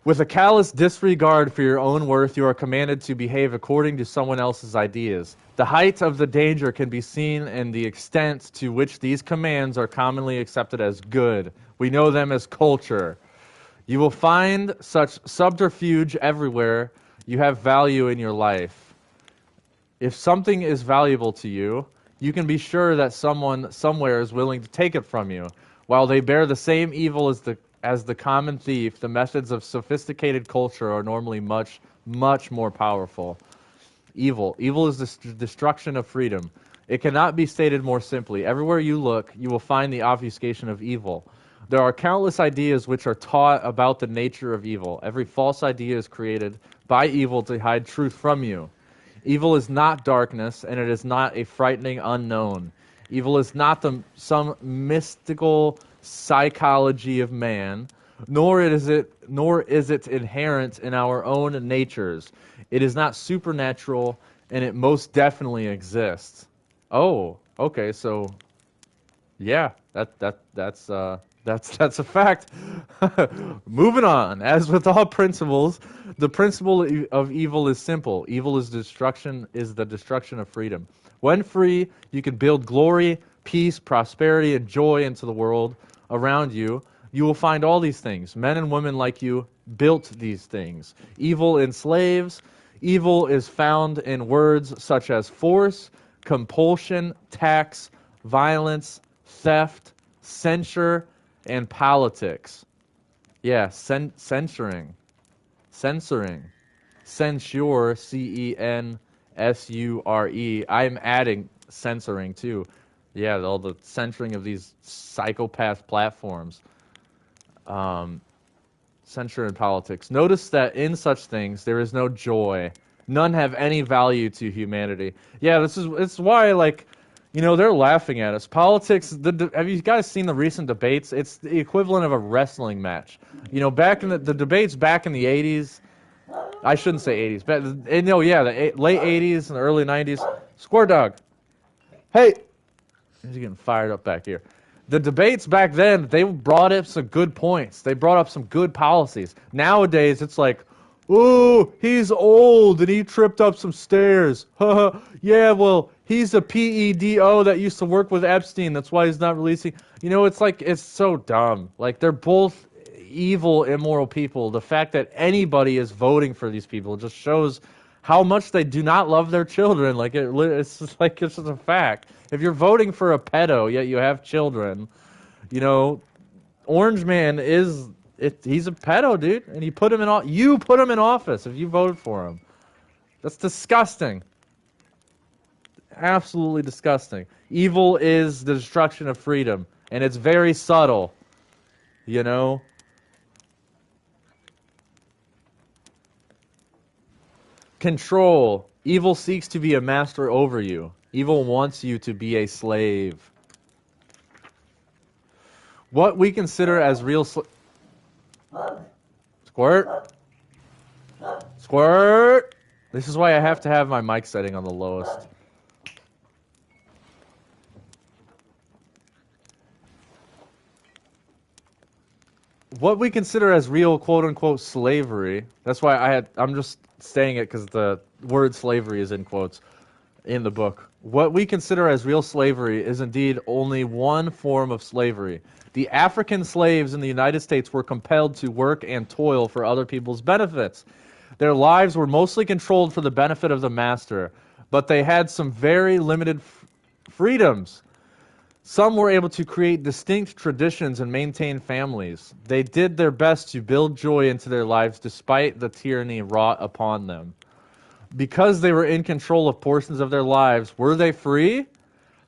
With a callous disregard for your own worth, you are commanded to behave according to someone else's ideas. The height of the danger can be seen in the extent to which these commands are commonly accepted as good. We know them as culture. You will find such subterfuge everywhere you have value in your life. If something is valuable to you, you can be sure that someone somewhere is willing to take it from you. While they bear the same evil as the common thief, the methods of sophisticated culture are normally much, much more powerful. Evil. Evil is the destruction of freedom. It cannot be stated more simply. Everywhere you look, you will find the obfuscation of evil. There are countless ideas which are taught about the nature of evil. Every false idea is created by evil to hide truth from you. Evil is not darkness, and it is not a frightening unknown. Evil is not some mystical psychology of man, nor is it inherent in our own natures. It is not supernatural, and it most definitely exists. Oh, okay, so yeah, that's a fact. Moving on. As with all principles, the principle of evil is simple. Evil is the destruction of freedom. When free, you can build glory, peace, prosperity, and joy into the world around you. You will find all these things. Men and women like you built these things. Evil enslaves. Evil is found in words such as force, compulsion, tax, violence, theft, censure, and politics. Yeah, censoring. Censure, Censure. I'm adding censoring too. Yeah, all the censoring of these psychopath platforms. Censure and politics. Notice that in such things there is no joy. None have any value to humanity. Yeah, it's why they're laughing at us. Politics, have you guys seen the recent debates? It's the equivalent of a wrestling match. Back in the debates back in the 80s, I shouldn't say 80s, but the late 80s and the early 90s. Square dog. Hey! He's getting fired up back here. The debates back then, they brought up some good points. They brought up some good policies. Nowadays, it's like, oh, he's old and he tripped up some stairs. Yeah, well, he's a PEDO that used to work with Epstein. That's why he's not releasing. It's so dumb. Like, they're both evil, immoral people. The fact that anybody is voting for these people just shows how much they do not love their children. It's just a fact. If you're voting for a pedo, yet you have children, Orange Man he's a pedo, dude, and you put him in office if you voted for him. That's disgusting. Absolutely disgusting. Evil is the destruction of freedom, and it's very subtle. Control. Evil seeks to be a master over you. Evil wants you to be a slave. What we consider as real Squirt. Squirt. This is why I have to have my mic setting on the lowest. What we consider as real quote-unquote slavery, that's why I'm just saying it because the word slavery is in quotes in the book. What we consider as real slavery is indeed only one form of slavery. The African slaves in the United States were compelled to work and toil for other people's benefits. Their lives were mostly controlled for the benefit of the master, but they had some very limited freedoms. Some were able to create distinct traditions and maintain families. They did their best to build joy into their lives despite the tyranny wrought upon them. Because they were in control of portions of their lives, were they free?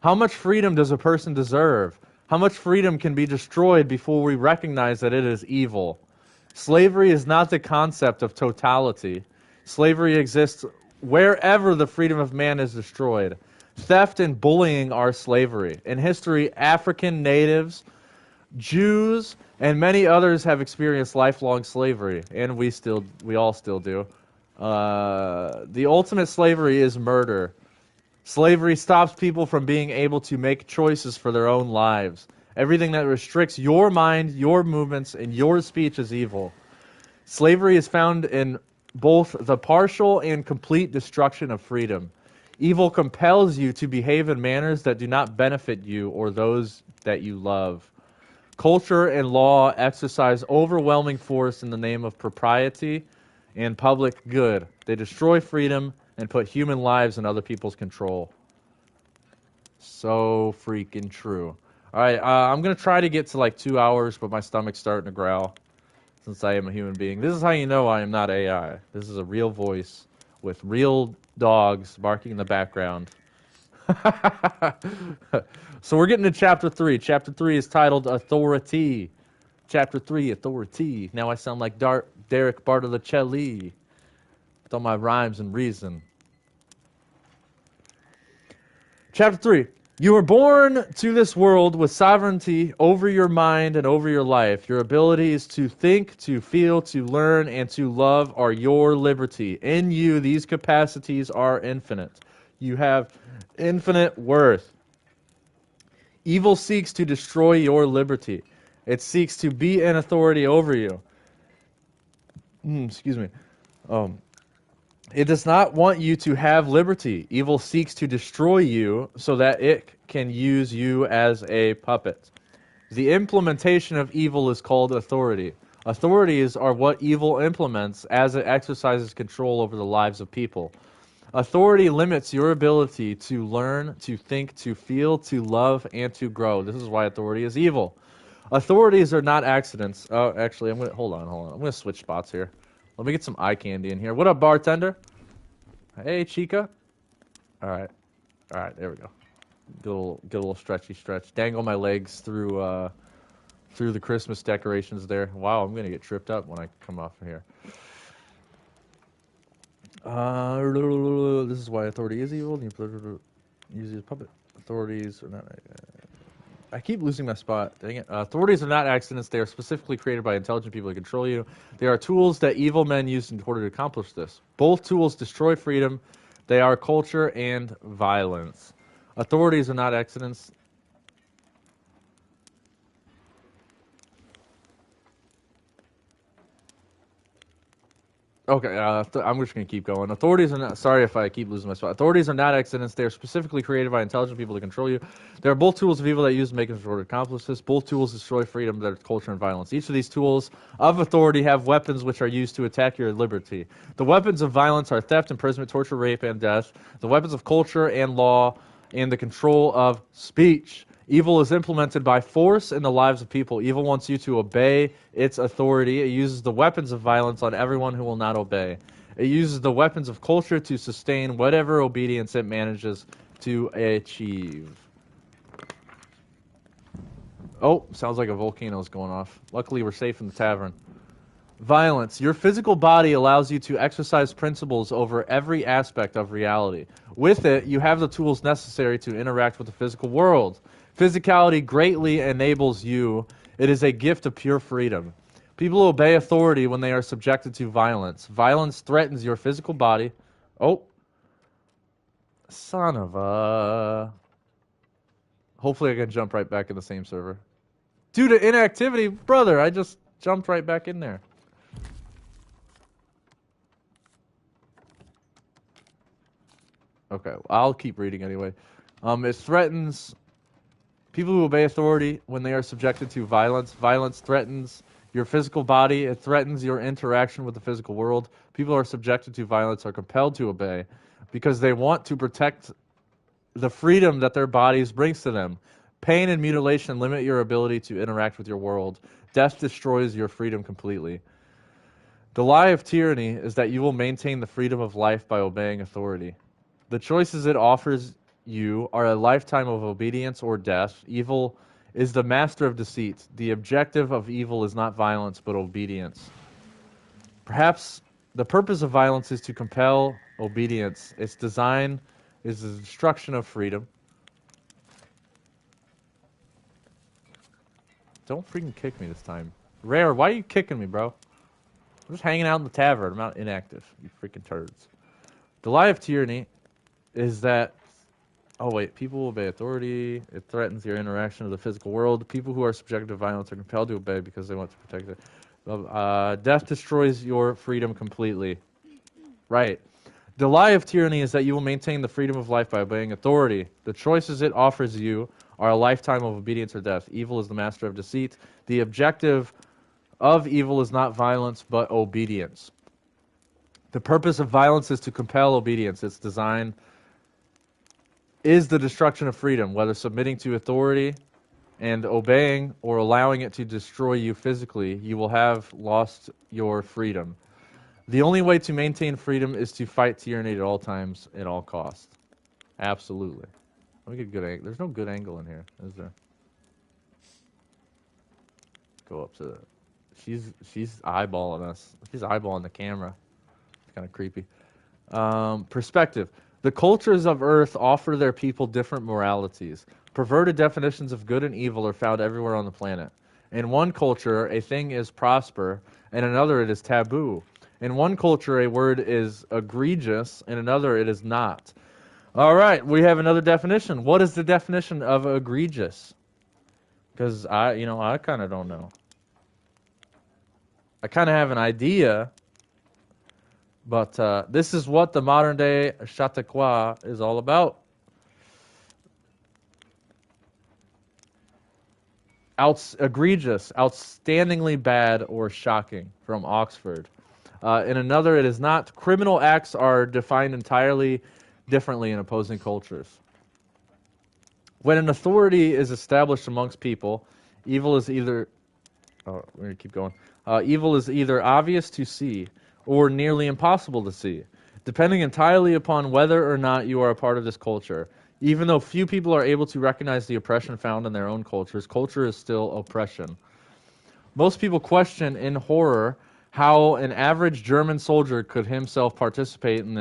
How much freedom does a person deserve? How much freedom can be destroyed before we recognize that it is evil? Slavery is not the concept of totality. Slavery exists wherever the freedom of man is destroyed. Theft and bullying are slavery. In history, African natives, Jews, and many others have experienced lifelong slavery, and we all still do. The ultimate slavery is murder. Slavery stops people from being able to make choices for their own lives. Everything that restricts your mind, your movements, and your speech is evil. Slavery is found in both the partial and complete destruction of freedom. Evil compels you to behave in manners that do not benefit you or those that you love. Culture and law exercise overwhelming force in the name of propriety and public good. They destroy freedom and put human lives in other people's control. So freaking true. All right, I'm going to try to get to like 2 hours, but my stomach's starting to growl since I am a human being. This is how you know I am not AI. This is a real voice with real dogs barking in the background. So we're getting to Chapter 3. Chapter 3 is titled Authority. Chapter 3, Authority. Now I sound like Derek Bartolocelli with all my rhymes and reason. Chapter 3. You were born to this world with sovereignty over your mind and over your life. Your abilities to think, to feel, to learn, and to love are your liberty. In you, these capacities are infinite. You have infinite worth. Evil seeks to destroy your liberty. It seeks to be in authority over you. Excuse me. It does not want you to have liberty. Evil seeks to destroy you so that it can use you as a puppet. The implementation of evil is called authority. Authorities are what evil implements as it exercises control over the lives of people. Authority limits your ability to learn, to think, to feel, to love, and to grow. This is why authority is evil. Authorities are not accidents. Oh, actually, hold on. I'm gonna switch spots here. Let me get some eye candy in here. What up, bartender? Hey, Chica. All right, there we go. Get a little stretchy stretch. Dangle my legs through the Christmas decorations there. Wow, I'm gonna get tripped up when I come off of here. This is why authority is evil. Use a puppet. Authorities are not. I keep losing my spot. Dang it. Authorities are not accidents. They are specifically created by intelligent people to control you. They are tools that evil men use in order to accomplish this. Both tools destroy freedom. They are culture and violence. Authorities are not accidents. Okay, I'm just going to keep going. Authorities are not, sorry if I keep losing my spot. Authorities are not accidents. They are specifically created by intelligent people to control you. They are both tools of evil that use to make us order to accomplish this. Both tools destroy freedom, that are culture and violence. Each of these tools of authority have weapons which are used to attack your liberty. The weapons of violence are theft, imprisonment, torture, rape, and death. The weapons of culture and law and the control of speech. Evil is implemented by force in the lives of people. Evil wants you to obey its authority. It uses the weapons of violence on everyone who will not obey. It uses the weapons of culture to sustain whatever obedience it manages to achieve. Oh, sounds like a volcano's going off. Luckily, we're safe in the tavern. Violence. Your physical body allows you to exercise principles over every aspect of reality. With it, you have the tools necessary to interact with the physical world. Physicality greatly enables you. It is a gift of pure freedom. People obey authority when they are subjected to violence. Violence threatens your physical body. Oh, son of a... Hopefully I can jump right back in the same server. Due to inactivity, brother, I just jumped right back in there. Okay, I'll keep reading anyway. It threatens people who obey authority when they are subjected to violence. Violence threatens your physical body. It threatens your interaction with the physical world. People who are subjected to violence are compelled to obey because they want to protect the freedom that their bodies brings to them. Pain and mutilation limit your ability to interact with your world. Death destroys your freedom completely. The lie of tyranny is that you will maintain the freedom of life by obeying authority. The choices it offers you are a lifetime of obedience or death. Evil is the master of deceit. The objective of evil is not violence, but obedience. Perhaps the purpose of violence is to compel obedience. Its design is the destruction of freedom. Don't freaking kick me this time. Rare, why are you kicking me, bro? I'm just hanging out in the tavern. I'm not inactive, you freaking turds. The lie of tyranny is that, oh wait, people obey authority. It threatens your interaction with the physical world. People who are subjected to violence are compelled to obey because they want to protect it. Death destroys your freedom completely. Right. The lie of tyranny is that you will maintain the freedom of life by obeying authority. The choices it offers you are a lifetime of obedience or death. Evil is the master of deceit. The objective of evil is not violence, but obedience. The purpose of violence is to compel obedience. Its design is the destruction of freedom, whether submitting to authority and obeying or allowing it to destroy you physically, you will have lost your freedom. The only way to maintain freedom is to fight tyranny at all times, at all costs. Absolutely. Let me get a good angle. There's no good angle in here, is there? Go up to the... She's eyeballing us. She's eyeballing the camera. It's kind of creepy. Perspective. The cultures of Earth offer their people different moralities. Perverted definitions of good and evil are found everywhere on the planet. In one culture, a thing is prosper, and in another it is taboo. In one culture, a word is egregious, in another it is not. All right, we have another definition. What is the definition of egregious? Because I kind of don't know. I kind of have an idea, but this is what the modern day Chatauqua is all about. Egregious, outstandingly bad, or shocking, from Oxford. In another, it is not. Criminal acts are defined entirely differently in opposing cultures. When an authority is established amongst people, evil is either... Oh, we're going to keep going. Evil is either obvious to see or nearly impossible to see, depending entirely upon whether or not you are a part of this culture. Even though few people are able to recognize the oppression found in their own cultures, culture is still oppression. Most people question in horror how an average German soldier could himself participate in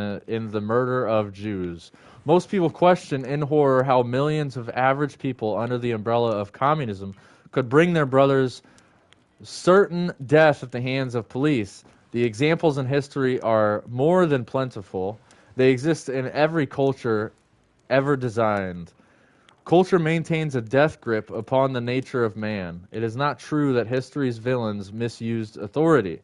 the murder of Jews. Most people question in horror how millions of average people under the umbrella of communism could bring their brothers certain death at the hands of police. The examples in history are more than plentiful. They exist in every culture ever designed. Culture maintains a death grip upon the nature of man. It is not true that history's villains misused authority.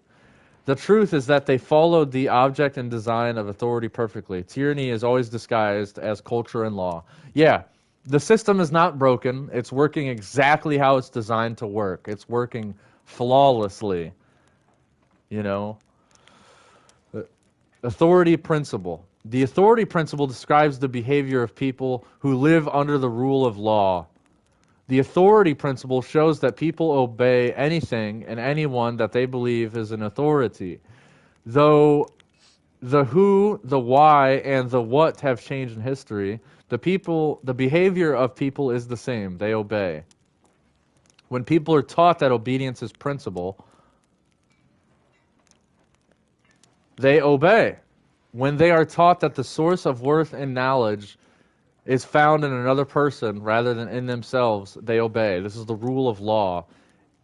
The truth is that they followed the object and design of authority perfectly. Tyranny is always disguised as culture and law. Yeah, the system is not broken. It's working exactly how it's designed to work. It's working flawlessly. Authority principle. The authority principle describes the behavior of people who live under the rule of law. The authority principle shows that people obey anything and anyone that they believe is an authority. Though the who, the why, and the what have changed in history, the behavior of people is the same. They obey. When people are taught that obedience is principle, they obey. When they are taught that the source of worth and knowledge is found in another person rather than in themselves, they obey. This is the rule of law.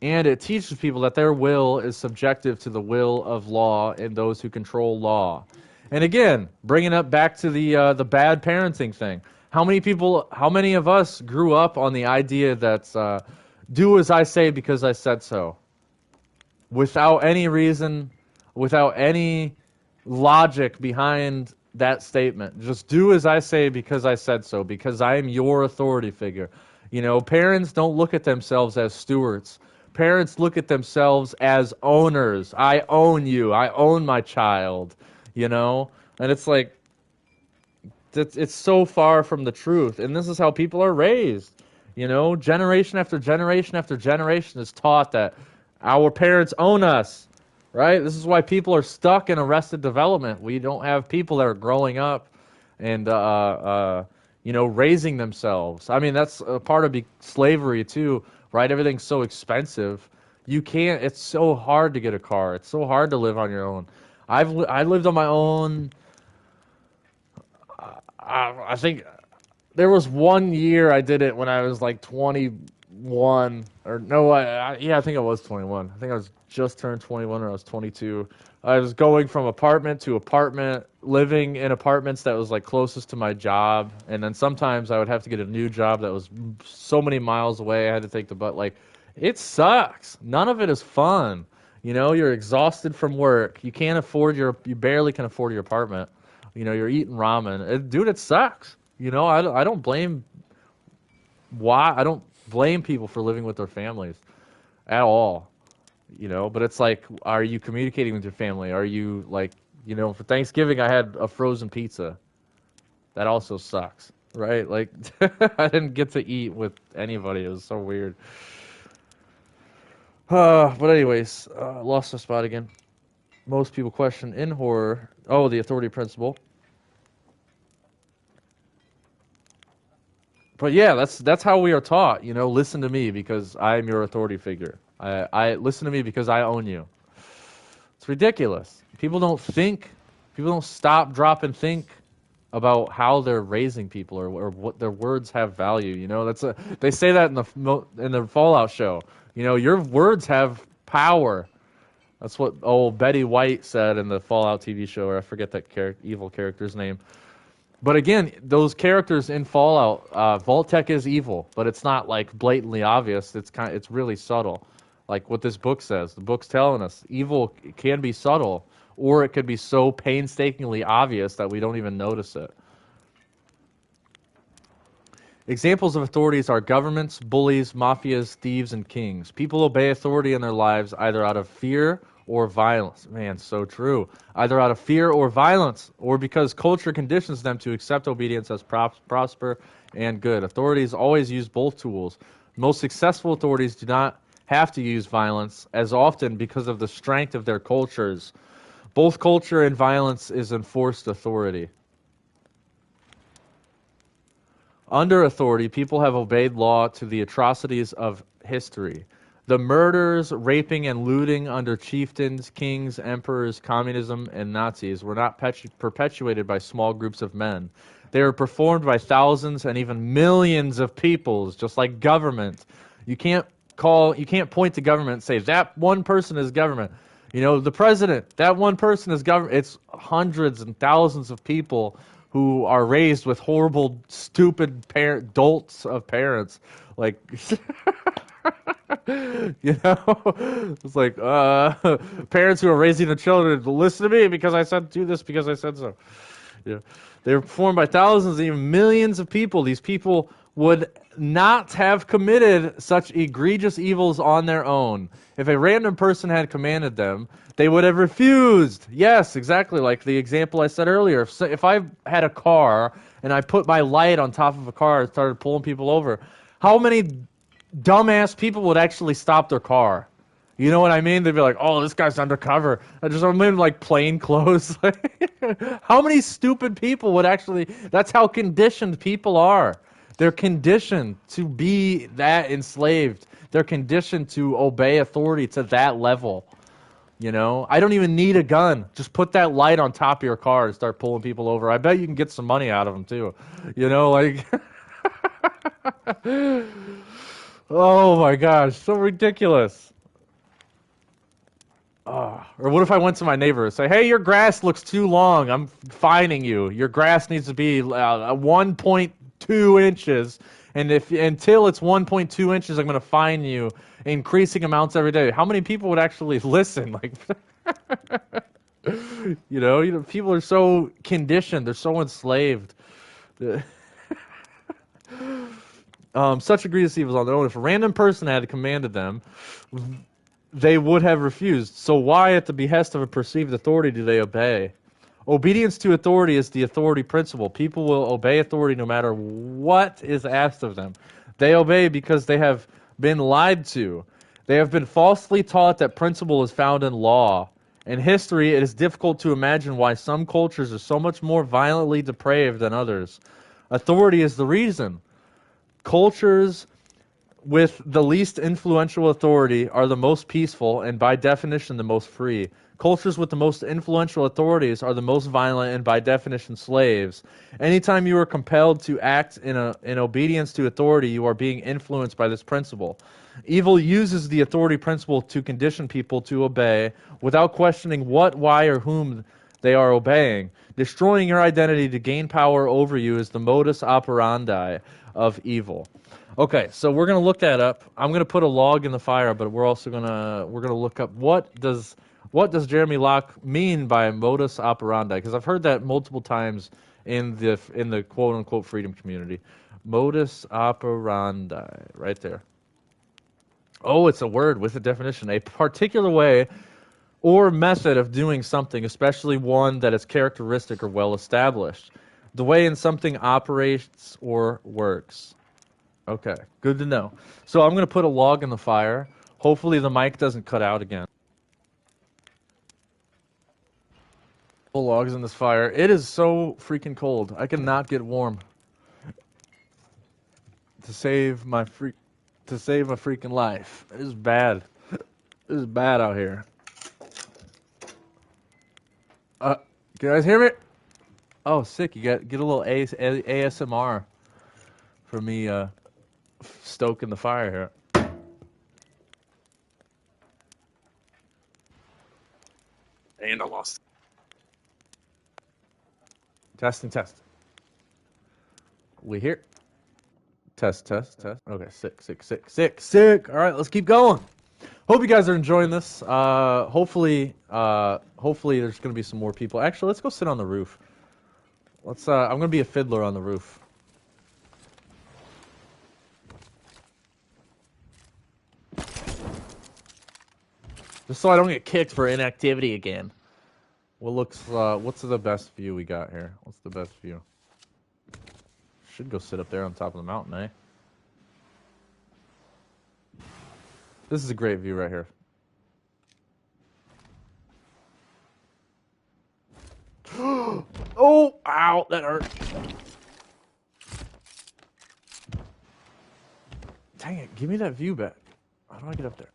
And it teaches people that their will is subjective to the will of law and those who control law. And again, bringing up back to the bad parenting thing. How many of us grew up on the idea that do as I say because I said so, without any reason, without any logic behind that statement? Just do as I say because I said so, because I am your authority figure. You know, parents don't look at themselves as stewards. Parents look at themselves as owners. I own you. I own my child. You know? And it's like, it's so far from the truth. And this is how people are raised. You know, generation after generation after generation is taught that our parents own us, right? This is why people are stuck in arrested development. We don't have people that are growing up and, you know, raising themselves. I mean, that's a part of slavery too, right? Everything's so expensive. It's so hard to get a car. It's so hard to live on your own. I lived on my own. I think there was 1 year I did it when I was like 21, or no, I think I was 21. I think I was just turned 21, or I was 22. I was going from apartment to apartment, living in apartments that was like closest to my job, and then sometimes I would have to get a new job that was so many miles away. I had to take the bus. Like, it sucks. None of it is fun. You know, you're exhausted from work. You barely can afford your apartment. You know, you're eating ramen. Dude, it sucks. You know, I don't blame people for living with their families at all. You know, but it's like, are you communicating with your family? Are you like, you know, for Thanksgiving I had a frozen pizza. That also sucks, right? Like, I didn't get to eat with anybody. It was so weird. But anyways, lost my spot again. Most people question in horror. Oh, the authority principle. But yeah, that's how we are taught. You know, listen to me because I am your authority figure. I listen to me because I own you. It's ridiculous. People don't think. People don't stop, drop, and think about how they're raising people or what their words have value. You know, they say that in the Fallout show. You know, your words have power. That's what old Betty White said in the Fallout TV show, or I forget that evil character's name. But again, those characters in Fallout, Vault-Tec is evil, but it's not like blatantly obvious. It's really subtle, like what this book says. The book's telling us evil can be subtle, or it could be so painstakingly obvious that we don't even notice it. Examples of authorities are governments, bullies, mafias, thieves, and kings. People obey authority in their lives either out of fear or violence. Man, so true. Either out of fear or violence, or because culture conditions them to accept obedience as prosper and good. Authorities always use both tools. Most successful authorities do not have to use violence as often because of the strength of their cultures. Both culture and violence is enforced authority. Under authority, people have obeyed law to the atrocities of history. The murders, raping, and looting under chieftains, kings, emperors, communism, and Nazis were not perpetuated by small groups of men. They were performed by thousands and even millions of peoples, just like government. You can't point to government and say, that one person is government. You know, the president, that one person is government. It's hundreds and thousands of people who are raised with horrible, stupid dolts of parents. Like, you know, it's like parents who are raising their children to listen to me because I said do this because I said so. You know, they were performed by thousands and even millions of people. These people would not have committed such egregious evils on their own. If a random person had commanded them, they would have refused. Yes, exactly, like the example I said earlier. If I had a car and I put my light on top of a car and started pulling people over, how many dumbass people would actually stop their car? You know what I mean? They'd be like, oh, this guy's undercover. I'm in like plain clothes. How many stupid people would actually... That's how conditioned people are. They're conditioned to be that enslaved. They're conditioned to obey authority to that level. You know, I don't even need a gun. Just put that light on top of your car and start pulling people over. I bet you can get some money out of them too. You know, like, oh my gosh, so ridiculous. Or what if I went to my neighbor and say, "Hey, your grass looks too long. I'm fining you. Your grass needs to be 1.2 inches, and if until it's 1.2 inches, I'm going to fine you increasing amounts every day." How many people would actually listen? Like, people are so conditioned. They're so enslaved. Such egregious evils on their own. If a random person had commanded them, they would have refused. So why, at the behest of a perceived authority, do they obey? Obedience to authority is the authority principle. People will obey authority no matter what is asked of them. They obey because they have been lied to. They have been falsely taught that principle is found in law. In history, it is difficult to imagine why some cultures are so much more violently depraved than others. Authority is the reason. Cultures with the least influential authority are the most peaceful and by definition the most free. Cultures with the most influential authorities are the most violent and by definition slaves. Anytime you are compelled to act in obedience to authority, you are being influenced by this principle. Evil uses the authority principle to condition people to obey without questioning what, why, or whom they are obeying. Destroying your identity to gain power over you is the modus operandi of evil. Okay, so we're gonna look that up. I'm gonna put a log in the fire, but we're also gonna look up what does Jeremy Locke mean by modus operandi? Because I've heard that multiple times in the quote unquote freedom community. Modus operandi, right there. Oh, it's a word with a definition. A particular way or method of doing something, especially one that is characteristic or well established. The way in something operates or works. Okay, good to know. So I'm going to put a log in the fire. Hopefully the mic doesn't cut out again. Full logs in this fire. It is so freaking cold. I cannot get warm. To save my freaking life. It is bad. It is bad out here. Can you guys hear me? Oh, sick. You get a little ASMR for me stoking the fire here. And I lost. Testing. We here? Test. Okay, sick. All right, let's keep going. Hope you guys are enjoying this. Hopefully there's going to be some more people. Actually, let's go sit on the roof. I'm going to be a fiddler on the roof. Just so I don't get kicked for inactivity again. What's the best view we got here? What's the best view? Should go sit up there on top of the mountain, eh? This is a great view right here. Oh, ow, that hurt. Dang it, give me that view back. How do I get up there?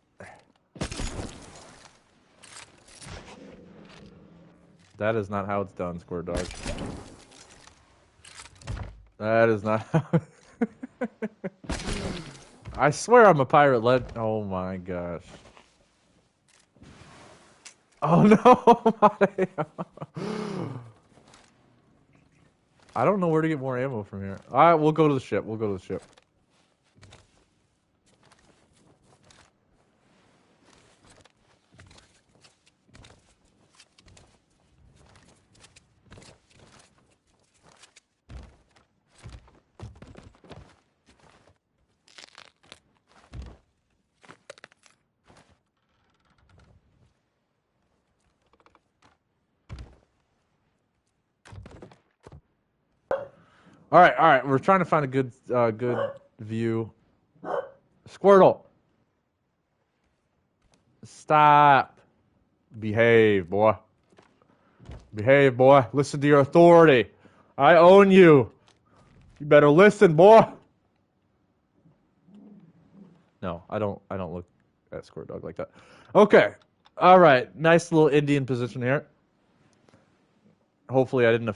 That is not how it's done, Squirt Dog. That is not how... I swear I'm a pirate Oh my gosh. Oh no! I don't know where to get more ammo from here. Alright, we'll go to the ship. All right. We're trying to find a good view. Squirtle. Stop. Behave, boy. Listen to your authority. I own you. You better listen, boy. No, I don't look at Squirt Dog like that. Okay. All right, nice little Indian position here. Hopefully I didn't.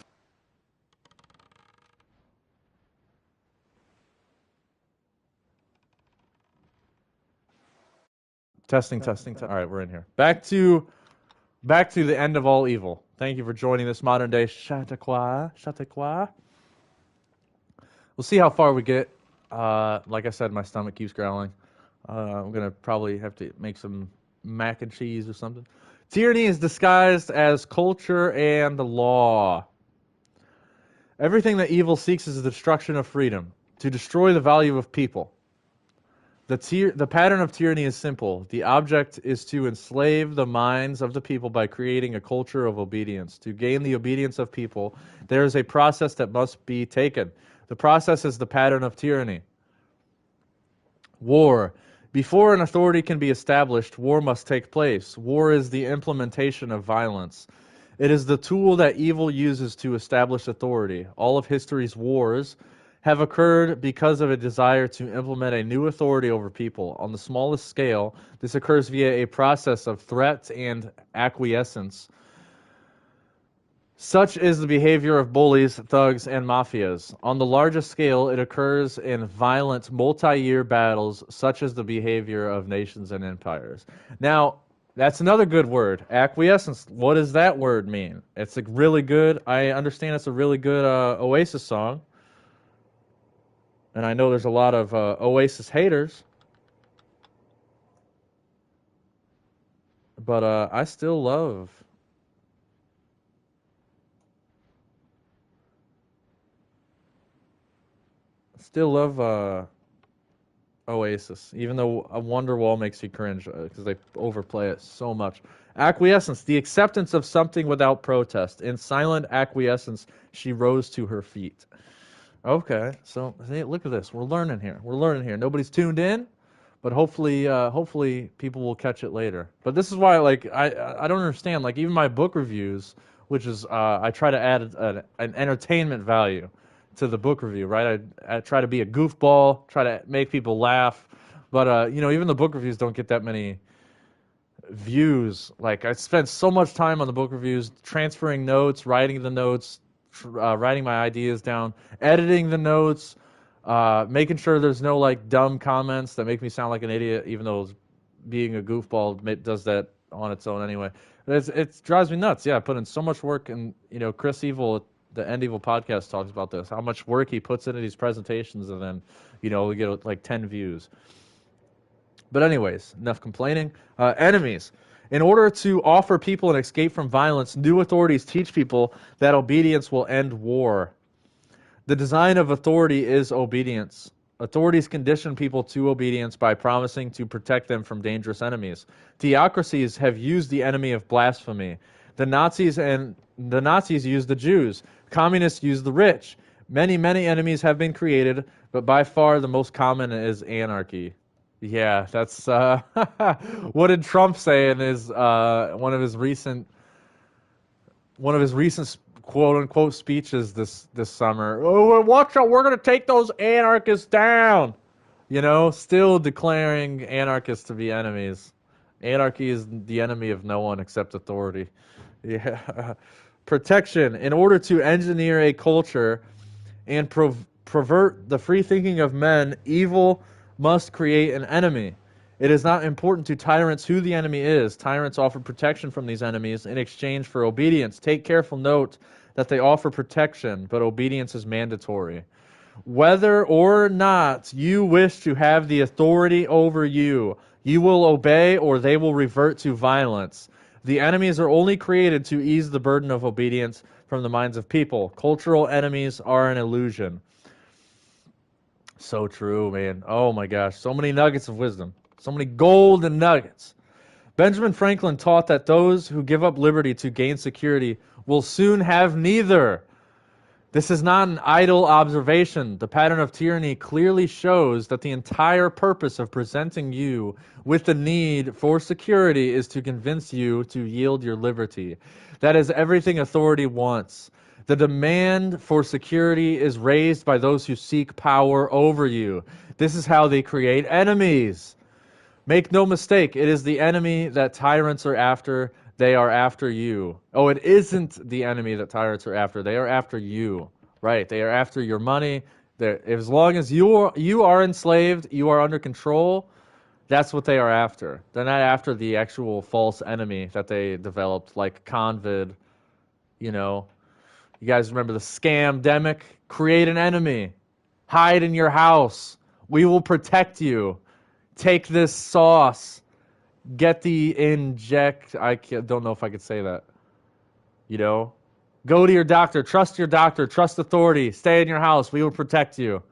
Testing, testing, testing. All right, we're in here. Back to the end of all evil. Thank you for joining this modern day Chatauqua. Chatauqua. We'll see how far we get. Like I said, my stomach keeps growling. I'm gonna probably have to make some mac and cheese or something. Tyranny is disguised as culture and the law. Everything that evil seeks is the destruction of freedom, to destroy the value of people. The pattern of tyranny is simple. The object is to enslave the minds of the people by creating a culture of obedience. To gain the obedience of people, there is a process that must be taken. The process is the pattern of tyranny. War. Before an authority can be established, war must take place. War is the implementation of violence. It is the tool that evil uses to establish authority. All of history's wars have occurred because of a desire to implement a new authority over people. On the smallest scale, this occurs via a process of threat and acquiescence. Such is the behavior of bullies, thugs, and mafias. On the largest scale, it occurs in violent, multi-year battles, such as the behavior of nations and empires. Now, that's another good word, acquiescence. What does that word mean? It's a really good, I understand it's a really good Oasis song. And I know there's a lot of Oasis haters. But I still love Oasis, even though a Wonderwall makes you cringe because they overplay it so much. Acquiescence, the acceptance of something without protest. In silent acquiescence, she rose to her feet. Okay, so see, look at this. We're learning here. Nobody's tuned in, but hopefully people will catch it later. But this is why, like, I don't understand. Like, even my book reviews, which is I try to add an entertainment value to the book review, right? I try to be a goofball, try to make people laugh, but even the book reviews don't get that many views. Like, I spent so much time on the book reviews, transferring notes, writing the notes, writing my ideas down, editing the notes, making sure there's no like dumb comments that make me sound like an idiot, even though being a goofball does that on its own anyway. It drives me nuts. Yeah, I put in so much work, and Chris Evil, the End Evil podcast, talks about this. How much work he puts into these presentations, and then we get like 10 views. But anyways, enough complaining. Enemies. In order to offer people an escape from violence, new authorities teach people that obedience will end war. The design of authority is obedience. Authorities condition people to obedience by promising to protect them from dangerous enemies. Theocracies have used the enemy of blasphemy. The Nazis used the Jews. Communists use the rich. Many, many enemies have been created, but by far the most common is anarchy. Yeah, that's what did Trump say in his one of his recent quote unquote speeches this summer? Oh, watch out, we're gonna take those anarchists down. Still declaring anarchists to be enemies. Anarchy is the enemy of no one except authority. Yeah. Protection. In order to engineer a culture and pervert the free thinking of men, evil must create an enemy. It is not important to tyrants who the enemy is. Tyrants offer protection from these enemies in exchange for obedience. Take careful note that they offer protection, but obedience is mandatory. Whether or not you wish to have the authority over you, you will obey or they will revert to violence. The enemies are only created to ease the burden of obedience from the minds of people. Cultural enemies are an illusion. So true, man. Oh my gosh. So many nuggets of wisdom. So many golden nuggets. Benjamin Franklin taught that those who give up liberty to gain security will soon have neither. This is not an idle observation. The pattern of tyranny clearly shows that the entire purpose of presenting you with the need for security is to convince you to yield your liberty. That is everything authority wants. The demand for security is raised by those who seek power over you. This is how they create enemies. Make no mistake, it is the enemy that tyrants are after. They are after you. Oh, it isn't the enemy that tyrants are after. They are after you. Right. They are after your money. As long as you are enslaved, you are under control, that's what they are after. They're not after the actual false enemy that they developed, like Convid. You know, you guys remember the scam-demic? Create an enemy. Hide in your house. We will protect you. Take this sauce. Get the inject. Don't know if I could say that. You know? Go to your doctor. Trust your doctor. Trust authority. Stay in your house. We will protect you.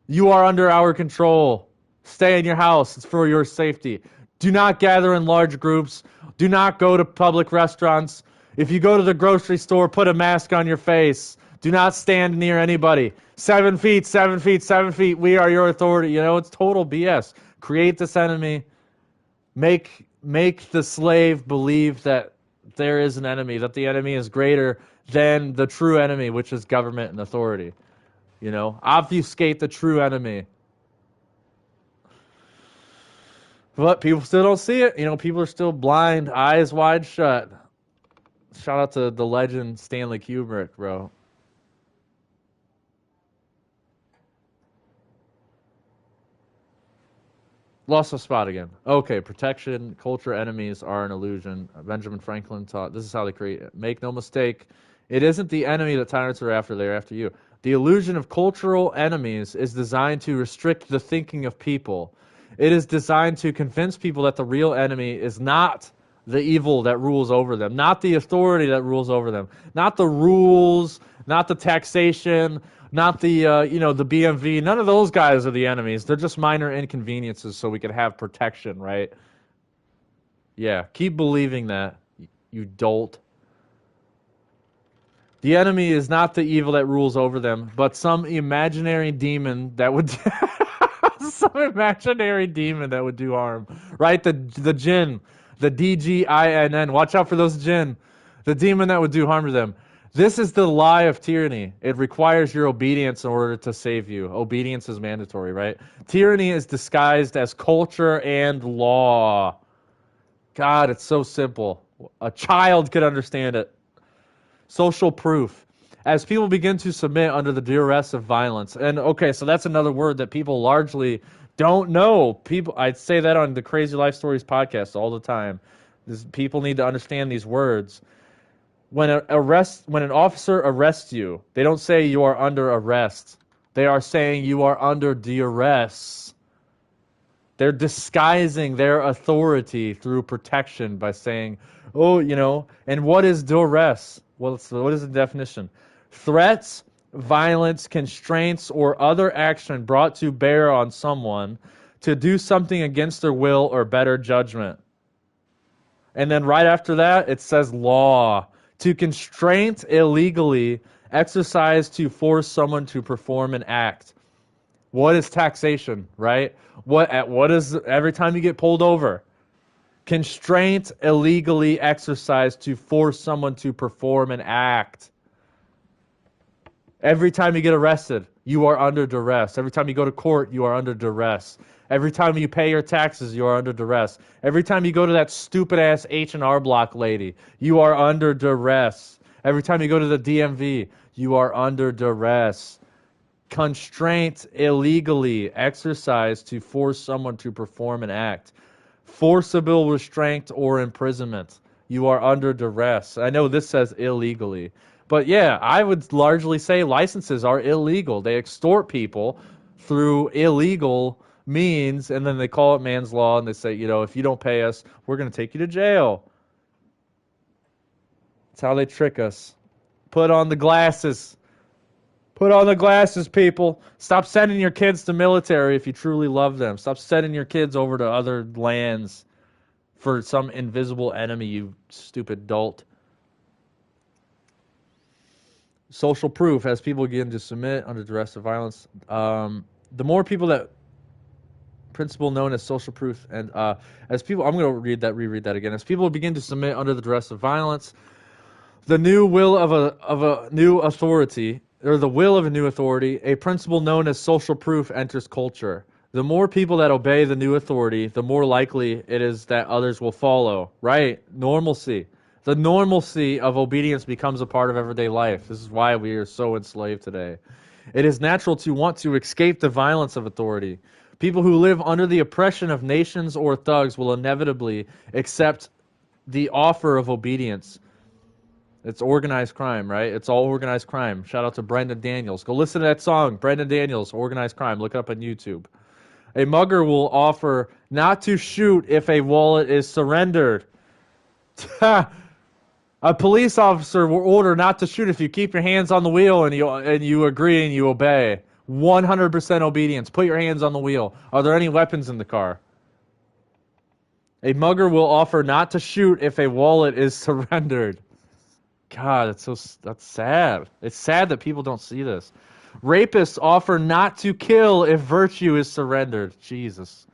You are under our control. Stay in your house. It's for your safety. Do not gather in large groups. Do not go to public restaurants. If you go to the grocery store, put a mask on your face. Do not stand near anybody. 7 feet, 7 feet, 7 feet. We are your authority. You know, it's total BS. Create this enemy. Make the slave believe that there is an enemy, that the enemy is greater than the true enemy, which is government and authority. You know, obfuscate the true enemy. But people still don't see it. You know, people are still blind, eyes wide shut. Shout out to the legend Stanley Kubrick, bro. Lost a spot again. Okay, protection, culture, enemies are an illusion. Benjamin Franklin taught, this is how they create it. Make no mistake, it isn't the enemy that tyrants are after, they're after you. The illusion of cultural enemies is designed to restrict the thinking of people. It is designed to convince people that the real enemy is not the evil that rules over them, not the authority that rules over them, not the rules, not the taxation, not the the BMV. None of those guys are the enemies. They're just minor inconveniences so we could have protection, right? Yeah, keep believing that, you dolt. The enemy is not the evil that rules over them, but some imaginary demon that would some imaginary demon that would do harm, right? The jinn, the DGINN. Watch out for those jinn, the demon that would do harm to them. This is the lie of tyranny. It requires your obedience in order to save you. Obedience is mandatory, right? Tyranny is disguised as culture and law. God, it's so simple. A child could understand it. Social proof. As people begin to submit under the duress of violence. And okay, so that's another word that people largely don't know. I say that on the Crazy Life Stories podcast all the time. People need to understand these words. When an officer arrests you, they don't say you are under arrest. They are saying you are under duress. They're disguising their authority through protection by saying, and what is duress? Well, what is the definition? Threats, violence, constraints, or other action brought to bear on someone to do something against their will or better judgment. And then right after that, it says law. To constrain illegally, exercise to force someone to perform an act. What is taxation, right? What is every time you get pulled over? Constraint illegally exercised to force someone to perform an act. Every time you get arrested, you are under duress. Every time you go to court, you are under duress. Every time you pay your taxes, you are under duress. Every time you go to that stupid-ass H&R Block lady, you are under duress. Every time you go to the DMV, you are under duress. Constraint illegally exercised to force someone to perform an act. Forcible restraint or imprisonment. You are under duress. I know this says illegally. But yeah, I would largely say licenses are illegal. They extort people through illegal means, and then they call it man's law, and they say, if you don't pay us, we're going to take you to jail. That's how they trick us. Put on the glasses. Put on the glasses, people. Stop sending your kids to military if you truly love them. Stop sending your kids over to other lands for some invisible enemy, you stupid dolt. Social proof, as people begin to submit under duress of violence. The more people that principle known as social proof, and as people, I'm going to reread that again. As people begin to submit under the duress of violence, the new will of a new authority, or the will of a new authority, a principle known as social proof enters culture. The more people that obey the new authority, the more likely it is that others will follow. Right? Normalcy. The normalcy of obedience becomes a part of everyday life. This is why we are so enslaved today. It is natural to want to escape the violence of authority. People who live under the oppression of nations or thugs will inevitably accept the offer of obedience. It's organized crime, right? It's all organized crime. Shout out to Brendan Daniels. Go listen to that song, Brendan Daniels, Organized Crime. Look it up on YouTube. A mugger will offer not to shoot if a wallet is surrendered. A police officer will order not to shoot if you keep your hands on the wheel and you agree and you obey. 100% obedience. Put your hands on the wheel. Are there any weapons in the car? A mugger will offer not to shoot if a wallet is surrendered. God, that's sad. It's sad that people don't see this. Rapists offer not to kill if virtue is surrendered. Jesus.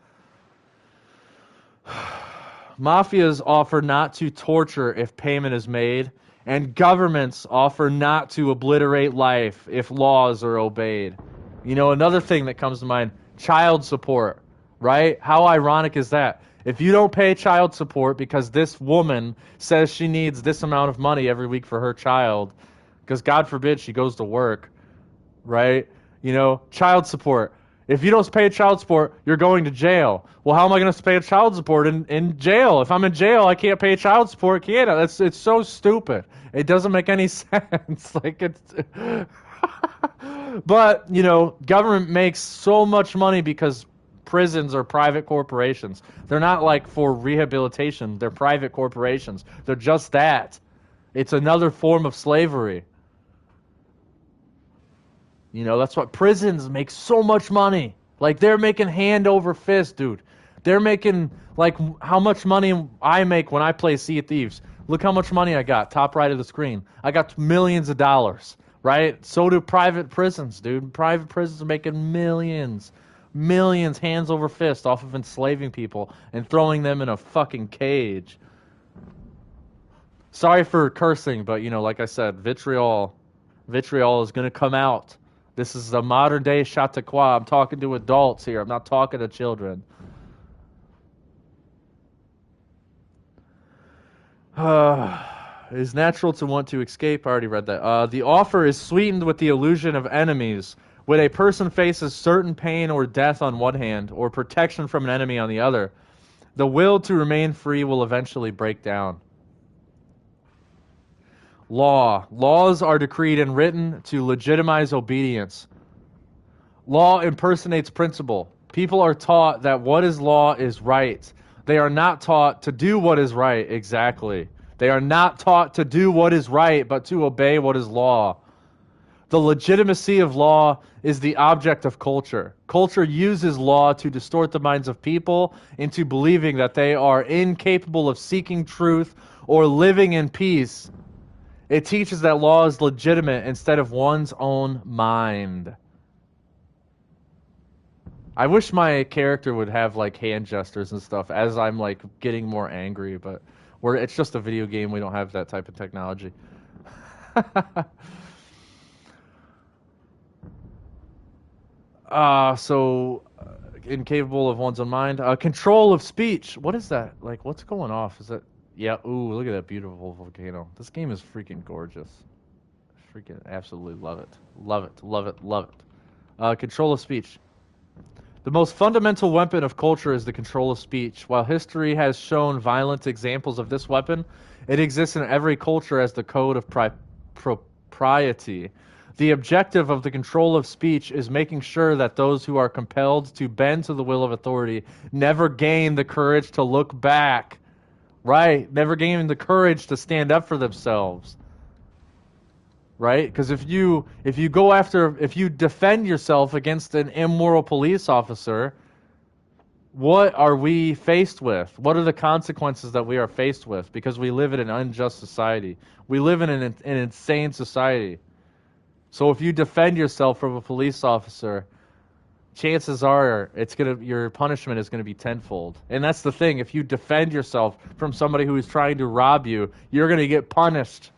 Mafias offer not to torture if payment is made, and governments offer not to obliterate life if laws are obeyed. You know, another thing that comes to mind, child support, right? How ironic is that? If you don't pay child support because this woman says she needs this amount of money every week for her child, because God forbid she goes to work, right? You know, child support. If you don't pay child support, you're going to jail. Well, how am I going to pay child support in jail? If I'm in jail, I can't pay child support, can I? It's so stupid. It doesn't make any sense. Like it's But, you know, government makes so much money because prisons are private corporations. They're not like for rehabilitation. They're private corporations. They're just that. It's another form of slavery. You know, that's what prisons make so much money. Like, they're making hand over fist, dude. They're making, like, how much money I make when I play Sea of Thieves. Look how much money I got, top right of the screen. I got millions of dollars, right? So do private prisons, dude. Private prisons are making millions. Millions, hands over fist, off of enslaving people and throwing them in a fucking cage. Sorry for cursing, but, you know, like I said, vitriol is going to come out. This is a modern day Chatauqua. I'm talking to adults here. I'm not talking to children. It is natural to want to escape. I already read that. The offer is sweetened with the illusion of enemies. When a person faces certain pain or death on one hand, or protection from an enemy on the other, the will to remain free will eventually break down. Law. Laws are decreed and written to legitimize obedience. Law impersonates principle. People are taught that what is law is right. They are not taught to do what is right exactly. They are not taught to do what is right, but to obey what is law. The legitimacy of law is the object of culture. Culture uses law to distort the minds of people into believing that they are incapable of seeking truth or living in peace. It teaches that law is legitimate instead of one's own mind. I wish my character would have like hand gestures and stuff as I'm like getting more angry, but it's just a video game. We don't have that type of technology. Incapable of one's own mind. Control of speech. What is that? Like, what's going off? Is that... Yeah, ooh, look at that beautiful volcano. This game is freaking gorgeous. Freaking absolutely love it. Love it, love it, love it. Control of speech. The most fundamental weapon of culture is the control of speech. While history has shown violent examples of this weapon, it exists in every culture as the code of propriety. The objective of the control of speech is making sure that those who are compelled to bend to the will of authority never gain the courage to look back. Right? Never gain the courage to stand up for themselves. Right? Because if you defend yourself against an immoral police officer, what are we faced with? What are the consequences that we are faced with? Because we live in an unjust society. We live in an insane society. So if you defend yourself from a police officer, chances are your punishment is going to be tenfold. And that's the thing. If you defend yourself from somebody who is trying to rob you, you're going to get punished.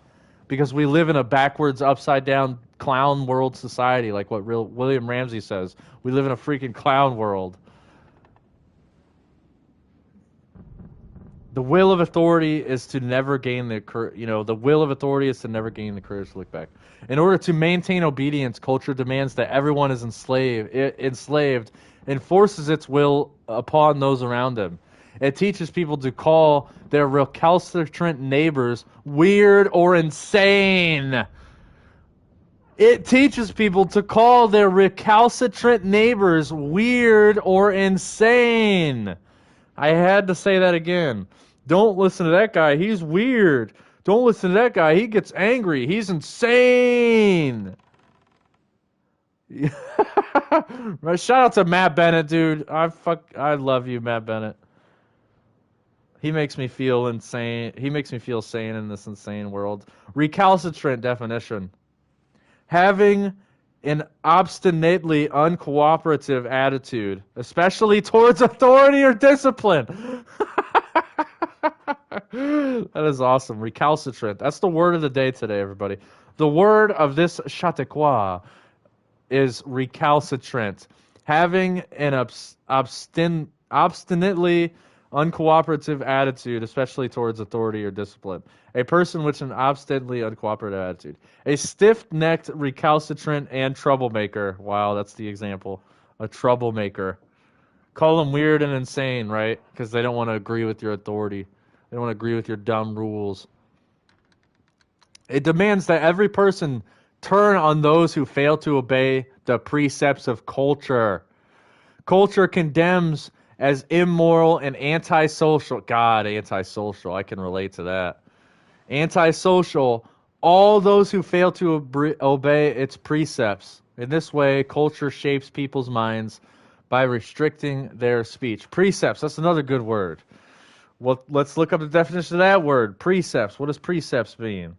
Because we live in a backwards, upside-down clown world society, like what William Ramsey says. We live in a freaking clown world. The will of authority is to never gain the will of authority is to never gain the courage to look back. In order to maintain obedience, culture demands that everyone is enslaved and forces its will upon those around them. It teaches people to call their recalcitrant neighbors weird or insane. It teaches people to call their recalcitrant neighbors weird or insane. I had to say that again. Don't listen to that guy. He's weird. Don't listen to that guy. He gets angry. He's insane. Shout out to Matt Bennett, dude. I love you, Matt Bennett. He makes me feel insane. He makes me feel sane in this insane world. Recalcitrant definition: having an obstinately uncooperative attitude, especially towards authority or discipline. That is awesome. Recalcitrant. That's the word of the day today, everybody. The word of this Chatauqua is recalcitrant. Having an obstinately uncooperative attitude, especially towards authority or discipline. A person with an obstinately uncooperative attitude. A stiff-necked, recalcitrant, and troublemaker. Wow, that's the example. A troublemaker. Call them weird and insane, right? Because they don't want to agree with your authority. They don't want to agree with your dumb rules. It demands that every person turn on those who fail to obey the precepts of culture. Culture condemns as immoral and antisocial. God, antisocial. I can relate to that. Antisocial, all those who fail to obey its precepts. In this way, culture shapes people's minds by restricting their speech. Precepts, that's another good word. Well, let's look up the definition of that word. Precepts. What does precepts mean?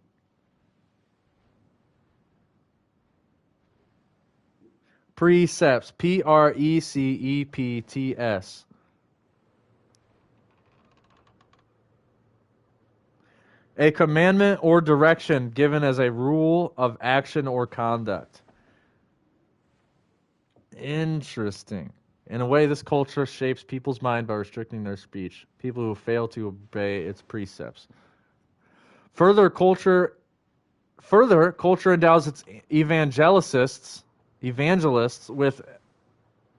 Precepts. Precepts. A commandment or direction given as a rule of action or conduct. Interesting. In a way, this culture shapes people's mind by restricting their speech. People who fail to obey its precepts. Further, culture endows its evangelists with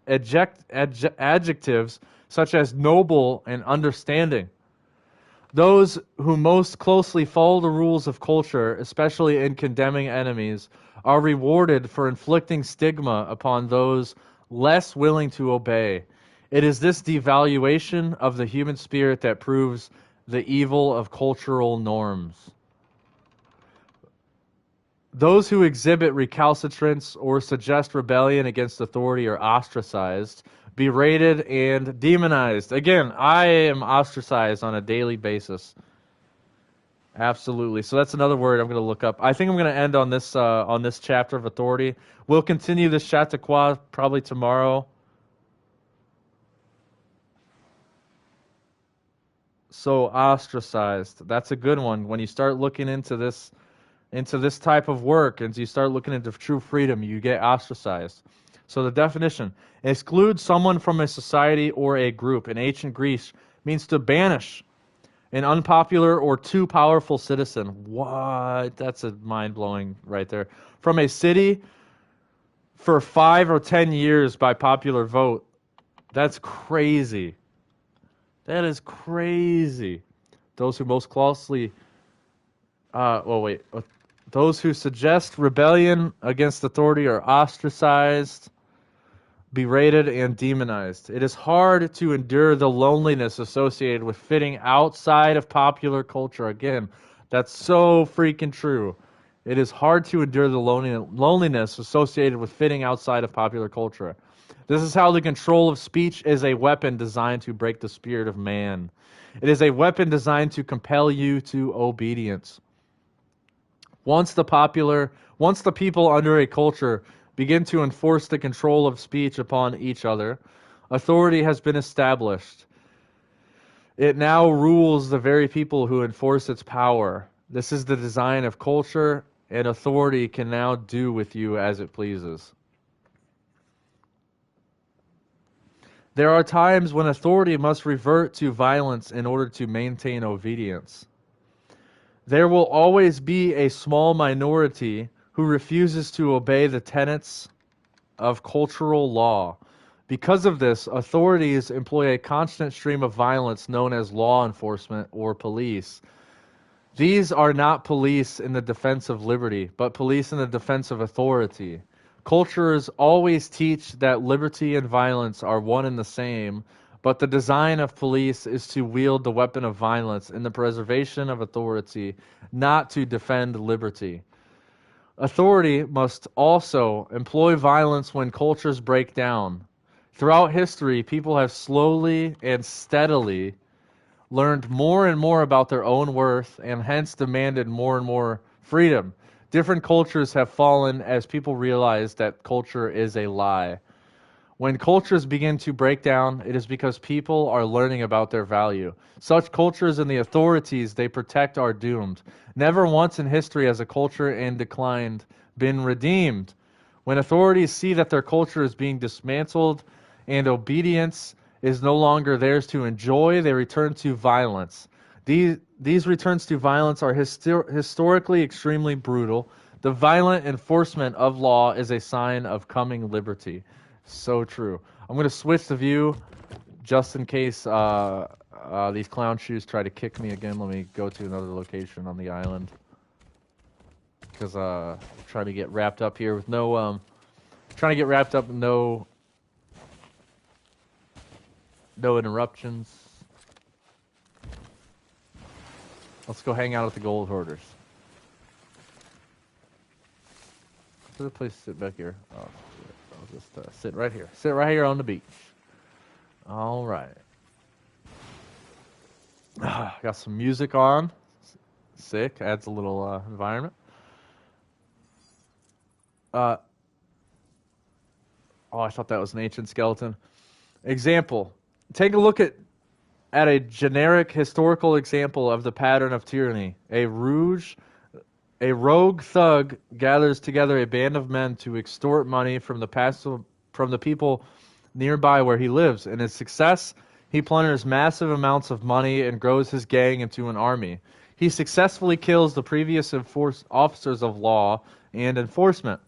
adjectives such as noble and understanding. Those who most closely follow the rules of culture, especially in condemning enemies, are rewarded for inflicting stigma upon those less willing to obey. It is this devaluation of the human spirit that proves the evil of cultural norms. Those who exhibit recalcitrance or suggest rebellion against authority are ostracized, berated, and demonized. Again, I am ostracized on a daily basis. Absolutely. So that's another word I'm going to look up. I think I'm going to end on this chapter of authority. We'll continue this Chatauqua probably tomorrow. So ostracized. That's a good one. When you start looking into this type of work, and you start looking into true freedom, you get ostracized. So the definition: exclude someone from a society or a group. In ancient Greece, means to banish an unpopular or too powerful citizen. What? That's a mind-blowing right there. From a city for 5 or 10 years by popular vote. That's crazy. That is crazy. Those who most closely... Those who suggest rebellion against authority are ostracized, berated, and demonized. It is hard to endure the loneliness associated with fitting outside of popular culture. Again, that's so freaking true. It is hard to endure the loneliness associated with fitting outside of popular culture. This is how the control of speech is a weapon designed to break the spirit of man. It is a weapon designed to compel you to obedience. Once the people under a culture begin to enforce the control of speech upon each other, authority has been established. It now rules the very people who enforce its power. This is the design of culture, and authority can now do with you as it pleases. There are times when authority must revert to violence in order to maintain obedience. There will always be a small minority who refuses to obey the tenets of cultural law. Because of this, authorities employ a constant stream of violence known as law enforcement or police. These are not police in the defense of liberty, but police in the defense of authority. Cultures always teach that liberty and violence are one and the same, but the design of police is to wield the weapon of violence in the preservation of authority, not to defend liberty. Authority must also employ violence when cultures break down. Throughout history, people have slowly and steadily learned more and more about their own worth and hence demanded more and more freedom. Different cultures have fallen as people realize that culture is a lie. When cultures begin to break down, it is because people are learning about their value. Such cultures and the authorities they protect are doomed. Never once in history has a culture in decline been redeemed. When authorities see that their culture is being dismantled and obedience is no longer theirs to enjoy, they return to violence. These returns to violence are historically extremely brutal. The violent enforcement of law is a sign of coming liberty. So true. I'm going to switch the view just in case these clown shoes try to kick me again. Let me go to another location on the island. Because I'm trying to get wrapped up here with no interruptions. Let's go hang out at the Gold Hoarders. There's a place to sit back here. Oh, I'll just sit right here. Sit right here on the beach. All right. Got some music on. Sick. Adds a little environment. Oh, I thought that was an ancient skeleton. Example. Take a look at a generic historical example of the pattern of tyranny. A rogue thug gathers together a band of men to extort money from the people nearby where he lives. In his success, he plunders massive amounts of money and grows his gang into an army. He successfully kills the previous officers of law and enforcement,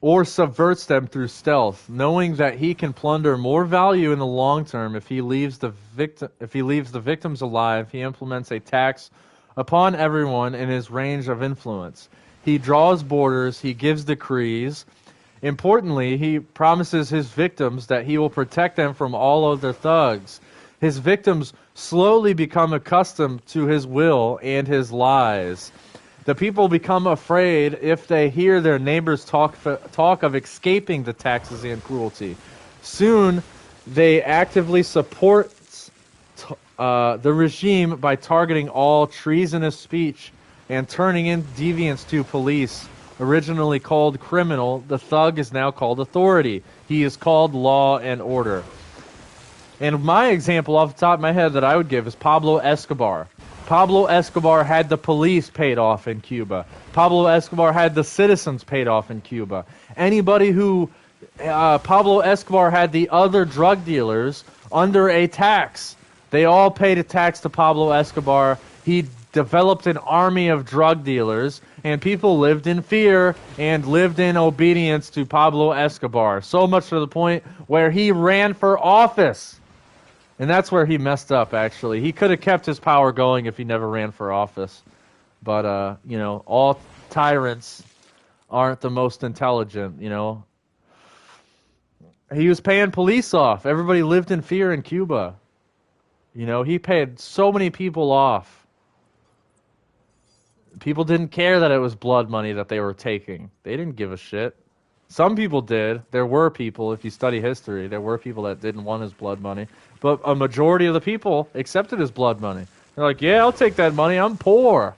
or subverts them through stealth, knowing that he can plunder more value in the long term if he leaves the victims alive. He implements a tax upon everyone in his range of influence. He draws borders, he gives decrees. Importantly, he promises his victims that he will protect them from all other thugs. His victims slowly become accustomed to his will and his lies. The people become afraid if they hear their neighbors talk of escaping the taxes and cruelty. Soon, they actively support the regime by targeting all treasonous speech and turning in deviants to police. Originally called criminal, the thug is now called authority. He is called law and order. And my example off the top of my head that I would give is Pablo Escobar. Pablo Escobar had the police paid off in Cuba. Pablo Escobar had the citizens paid off in Cuba. Pablo Escobar had the other drug dealers under a tax. They all paid a tax to Pablo Escobar. He developed an army of drug dealers, and people lived in fear and lived in obedience to Pablo Escobar. So much to the point where he ran for office. And that's where he messed up, actually. He could have kept his power going if he never ran for office. But, all tyrants aren't the most intelligent, He was paying police off. Everybody lived in fear in Cuba. He paid so many people off. People didn't care that it was blood money that they were taking. They didn't give a shit. Some people did. There were people, if you study history, there were people that didn't want his blood money. But a majority of the people accepted his blood money. They're like, yeah, I'll take that money. I'm poor.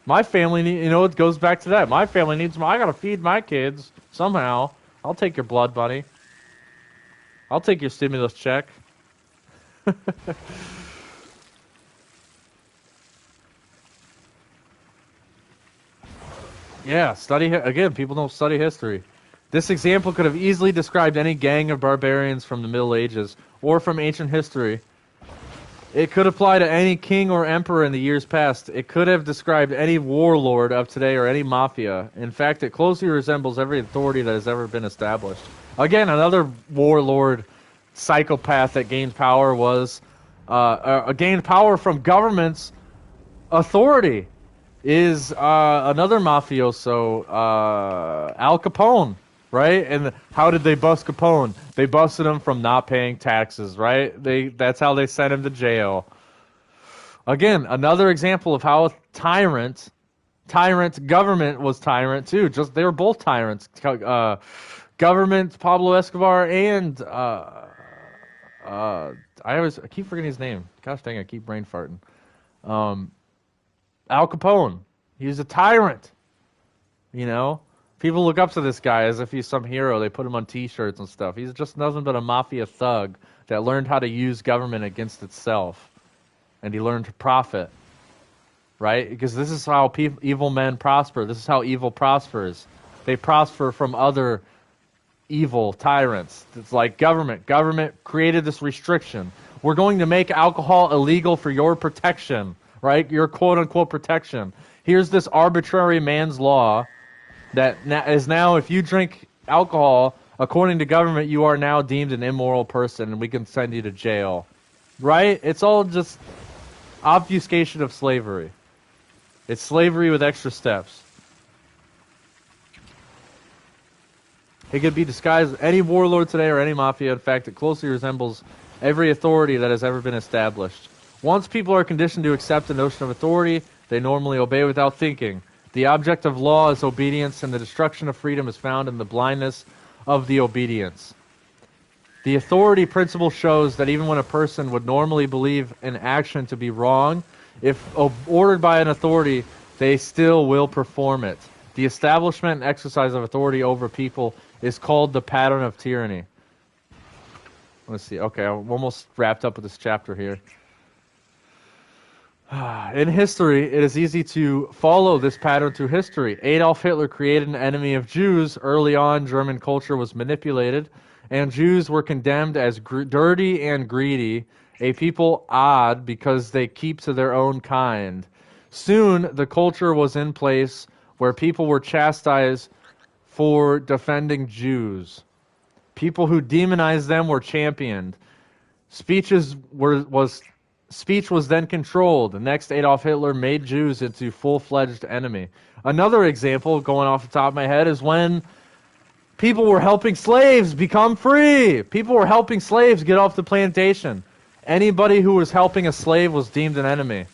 My family, it goes back to that. My family needs money. I got to feed my kids somehow. I'll take your blood money. I'll take your stimulus check. Yeah, again, people don't study history. This example could have easily described any gang of barbarians from the Middle Ages or from ancient history. It could apply to any king or emperor in the years past. It could have described any warlord of today or any mafia. In fact, it closely resembles every authority that has ever been established. Again, another warlord psychopath that gained power was gained power from government's authority is another mafioso, Al Capone. Right? And how did they bust Capone? They busted him from not paying taxes, right? That's how they sent him to jail. Again, another example of how a tyrant, government was tyrant too. They were both tyrants. Government, Pablo Escobar, and I keep forgetting his name. Gosh dang, I keep brain farting. Al Capone. He was a tyrant. You know? People look up to this guy as if he's some hero. They put him on T-shirts and stuff. He's just nothing but a mafia thug that learned how to use government against itself. And he learned to profit. Right? Because this is how evil men prosper. This is how evil prospers. They prosper from other evil tyrants. It's like government. Government created this restriction. We're going to make alcohol illegal for your protection. Right? Your quote-unquote protection. Here's this arbitrary man's law that is now, if you drink alcohol, according to government, you are now deemed an immoral person, and we can send you to jail. Right? It's all just obfuscation of slavery. It's slavery with extra steps. It could be disguised as any warlord today or any mafia. In fact, it closely resembles every authority that has ever been established. Once people are conditioned to accept the notion of authority, they normally obey without thinking. The object of law is obedience, and the destruction of freedom is found in the blindness of the obedience. The authority principle shows that even when a person would normally believe an action to be wrong, if ordered by an authority, they still will perform it. The establishment and exercise of authority over people is called the pattern of tyranny. Let's see. Okay, I'm almost wrapped up with this chapter here. In history, it is easy to follow this pattern through history. Adolf Hitler created an enemy of Jews. Early on, German culture was manipulated, and Jews were condemned as dirty and greedy, a people odd because they keep to their own kind. Soon, the culture was in place where people were chastised for defending Jews. People who demonized them were championed. Speech was then controlled. Next, Adolf Hitler made Jews into full-fledged enemy. Another example, going off the top of my head, is when people were helping slaves become free. People were helping slaves get off the plantation. Anybody who was helping a slave was deemed an enemy.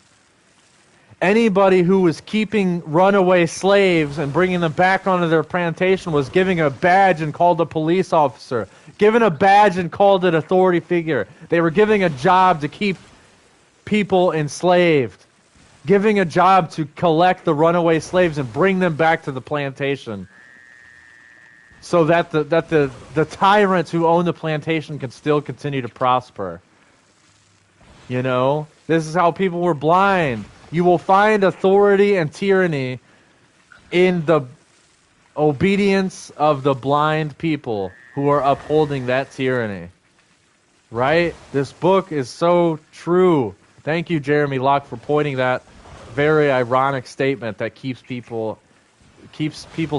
Anybody who was keeping runaway slaves and bringing them back onto their plantation was giving a badge and called a police officer. Given a badge and called an authority figure. They were giving a job to keep people enslaved, giving a job to collect the runaway slaves and bring them back to the plantation, so that the tyrants who own the plantation can still continue to prosper. You know, this is how people were blind. You will find authority and tyranny in the obedience of the blind people who are upholding that tyranny. Right? This book is so true. Thank you, Jeremy Locke, for pointing that very ironic statement that keeps people's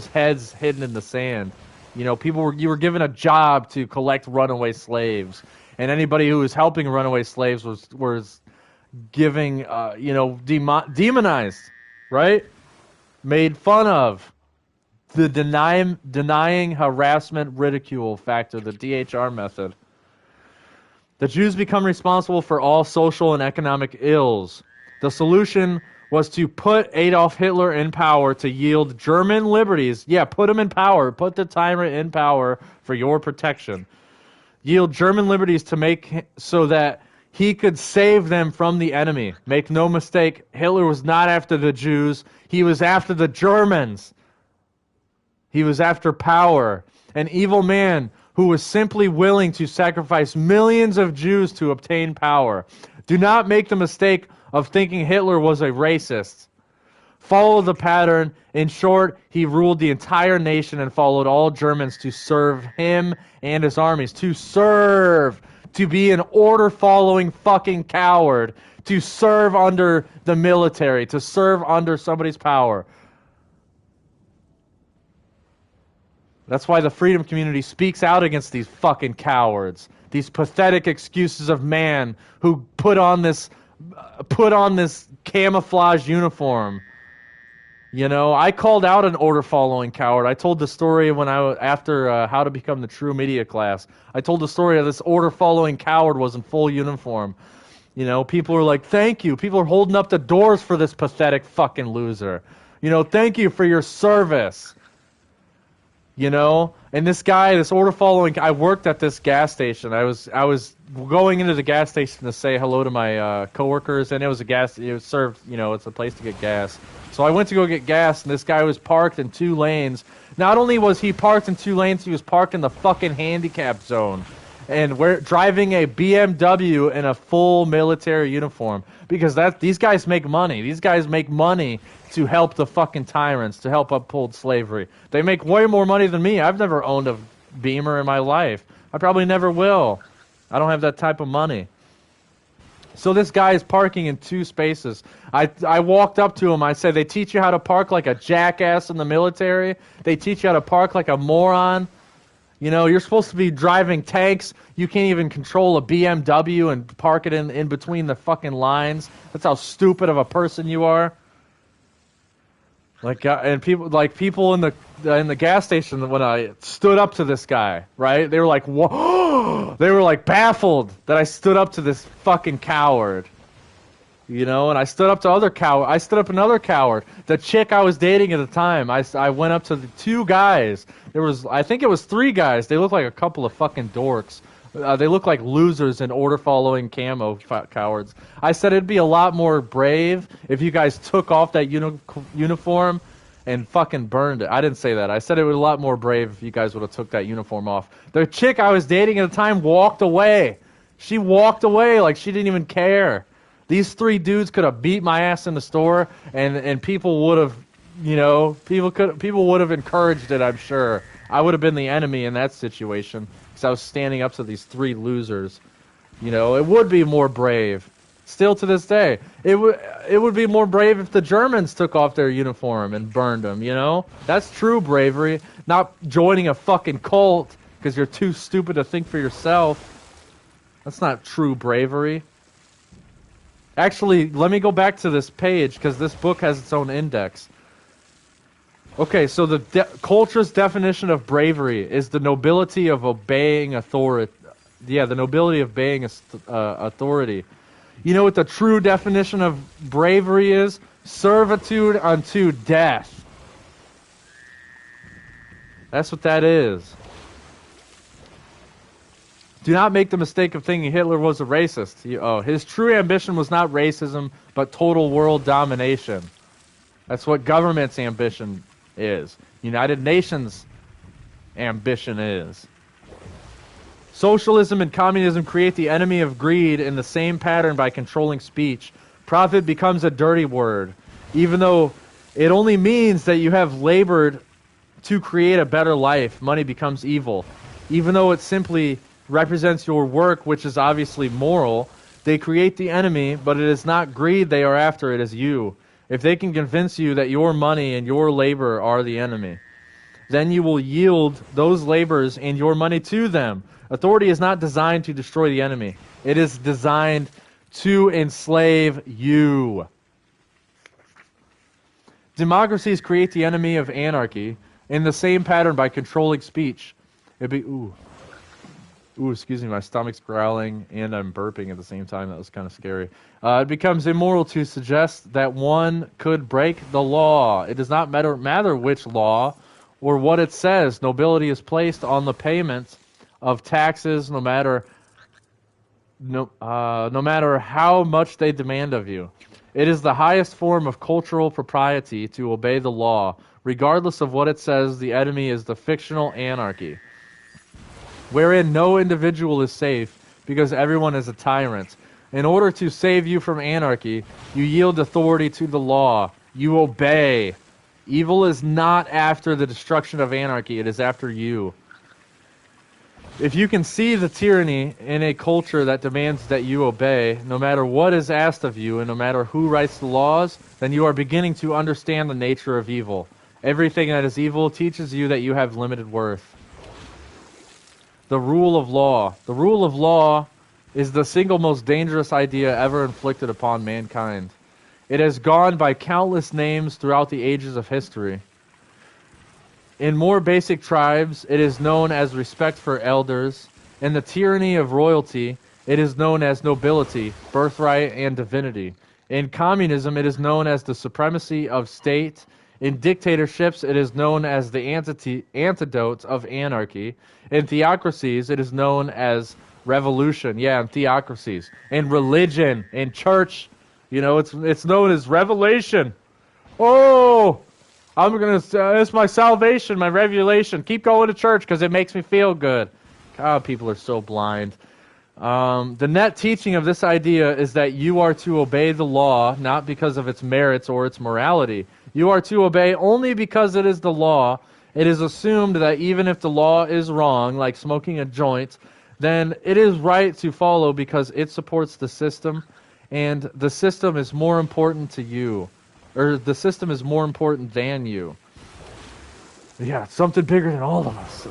heads hidden in the sand. You know, you were given a job to collect runaway slaves, and anybody who was helping runaway slaves was giving, demonized, right? Made fun of. The denying, harassment, ridicule factor, the DHR method. The Jews become responsible for all social and economic ills. The solution was to put Adolf Hitler in power to yield German liberties. Yeah, put him in power. Put the tyrant in power for your protection. Yield German liberties to make so that he could save them from the enemy. Make no mistake, Hitler was not after the Jews. He was after the Germans. He was after power. An evil man who was simply willing to sacrifice millions of Jews to obtain power. Do not make the mistake of thinking Hitler was a racist. Follow the pattern. In short, he ruled the entire nation and followed all Germans to serve him and his armies. To serve. To be an order-following fucking coward. To serve under the military. To serve under somebody's power. That's why the freedom community speaks out against these fucking cowards. These pathetic excuses of man who put on this camouflage uniform. You know, I called out an order-following coward. I told the story after How to Become the True Media class. I told the story of this order-following coward was in full uniform. You know, people are like, thank you. People are holding up the doors for this pathetic fucking loser. You know, thank you for your service. You know, and this guy, this order-following, I worked at this gas station. I was going into the gas station to say hello to my coworkers, and it was served, you know, it's a place to get gas. So I went to go get gas, and this guy was parked in 2 lanes. Not only was he parked in 2 lanes, he was parked in the fucking handicap zone. And we're driving a BMW in a full military uniform. Because these guys make money. These guys make money to help the fucking tyrants, to help uphold slavery. They make way more money than me. I've never owned a Beamer in my life. I probably never will. I don't have that type of money. So this guy is parking in 2 spaces. I walked up to him. I said, they teach you how to park like a jackass in the military. They teach you how to park like a moron. You know, you're supposed to be driving tanks. You can't even control a BMW and park it in between the fucking lines. That's how stupid of a person you are. And people in the gas station, when I stood up to this guy, right? They were like, whoa! They were like baffled that I stood up to this fucking coward. You know, and I stood up to other coward. I stood up another coward. The chick I was dating at the time, I went up to the 2 guys. I think it was 3 guys. They looked like a couple of fucking dorks. They look like losers in order-following camo cowards. I said it'd be a lot more brave if you guys took off that uniform and fucking burned it. I didn't say that. I said it would be a lot more brave if you guys would have took that uniform off. The chick I was dating at the time walked away. She walked away like she didn't even care. These 3 dudes could have beat my ass in the store, and people would have, you know, people would have encouraged it, I'm sure. I would have been the enemy in that situation. I was standing up to these 3 losers. You know, it would be more brave. Still to this day, it would be more brave if the Germans took off their uniform and burned them, you know? That's true bravery, not joining a fucking cult because you're too stupid to think for yourself. That's not true bravery. Actually, let me go back to this page because this book has its own index. Okay, so the culture's definition of bravery is the nobility of obeying authority. Yeah, the nobility of obeying authority. You know what the true definition of bravery is? Servitude unto death. That's what that is. Do not make the mistake of thinking Hitler was a racist. His true ambition was not racism, but total world domination. That's what government's ambition is. United Nations ambition is. Socialism and communism create the enemy of greed in the same pattern by controlling speech. Profit becomes a dirty word, even though it only means that you have labored to create a better life. Money becomes evil. Even though it simply represents your work, which is obviously moral, they create the enemy, but it is not greed they are after, it is you. If they can convince you that your money and your labor are the enemy, then you will yield those labors and your money to them. Authority is not designed to destroy the enemy. It is designed to enslave you. Democracies create the enemy of anarchy in the same pattern by controlling speech. Excuse me, my stomach's growling and I'm burping at the same time. That was kind of scary. It becomes immoral to suggest that one could break the law. It does not matter which law or what it says. Nobility is placed on the payment of taxes no matter how much they demand of you. It is the highest form of cultural propriety to obey the law. Regardless of what it says, the enemy is the fictional anarchy, wherein no individual is safe because everyone is a tyrant. In order to save you from anarchy, you yield authority to the law. You obey. Evil is not after the destruction of anarchy. It is after you. If you can see the tyranny in a culture that demands that you obey, no matter what is asked of you and no matter who writes the laws, then you are beginning to understand the nature of evil. Everything that is evil teaches you that you have limited worth. The rule of law. The rule of law is the single most dangerous idea ever inflicted upon mankind. It has gone by countless names throughout the ages of history. In more basic tribes, it is known as respect for elders. In the tyranny of royalty, it is known as nobility, birthright, and divinity. In communism, it is known as the supremacy of state. In dictatorships, it is known as the antidote of anarchy. In theocracies, it is known as revolution. Yeah, in theocracies. In religion, in church, it's known as revelation. Oh! It's my salvation, my revelation. Keep going to church because it makes me feel good. God, people are so blind. The net teaching of this idea is that you are to obey the law, not because of its merits or its morality. You are to obey only because it is the law. It is assumed that even if the law is wrong, like smoking a joint, then it is right to follow because it supports the system, and the system is more important to you. Or the system is more important than you. Yeah, it's something bigger than all of us.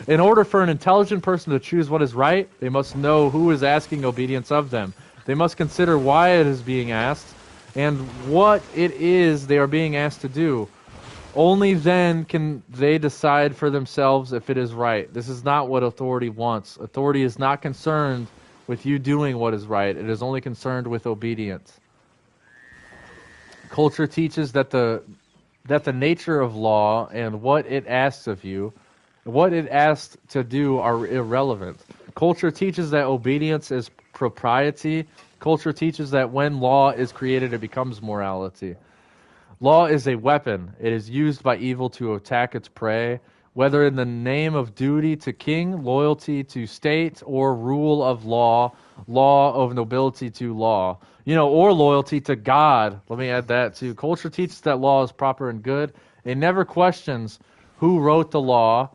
In order for an intelligent person to choose what is right, they must know who is asking obedience of them. They must consider why it is being asked and what it is they are being asked to do. Only then can they decide for themselves if it is right. This is not what authority wants. Authority is not concerned with you doing what is right. It is only concerned with obedience. Culture teaches that the nature of law and what it asks of you, what it asks to do are irrelevant. Culture teaches that obedience is propriety. Culture teaches that when law is created, it becomes morality. Law is a weapon. It is used by evil to attack its prey, whether in the name of duty to king, loyalty to state, or rule of law, law of nobility to law. Or loyalty to God. Let me add that too. Culture teaches that law is proper and good. It never questions who wrote the law.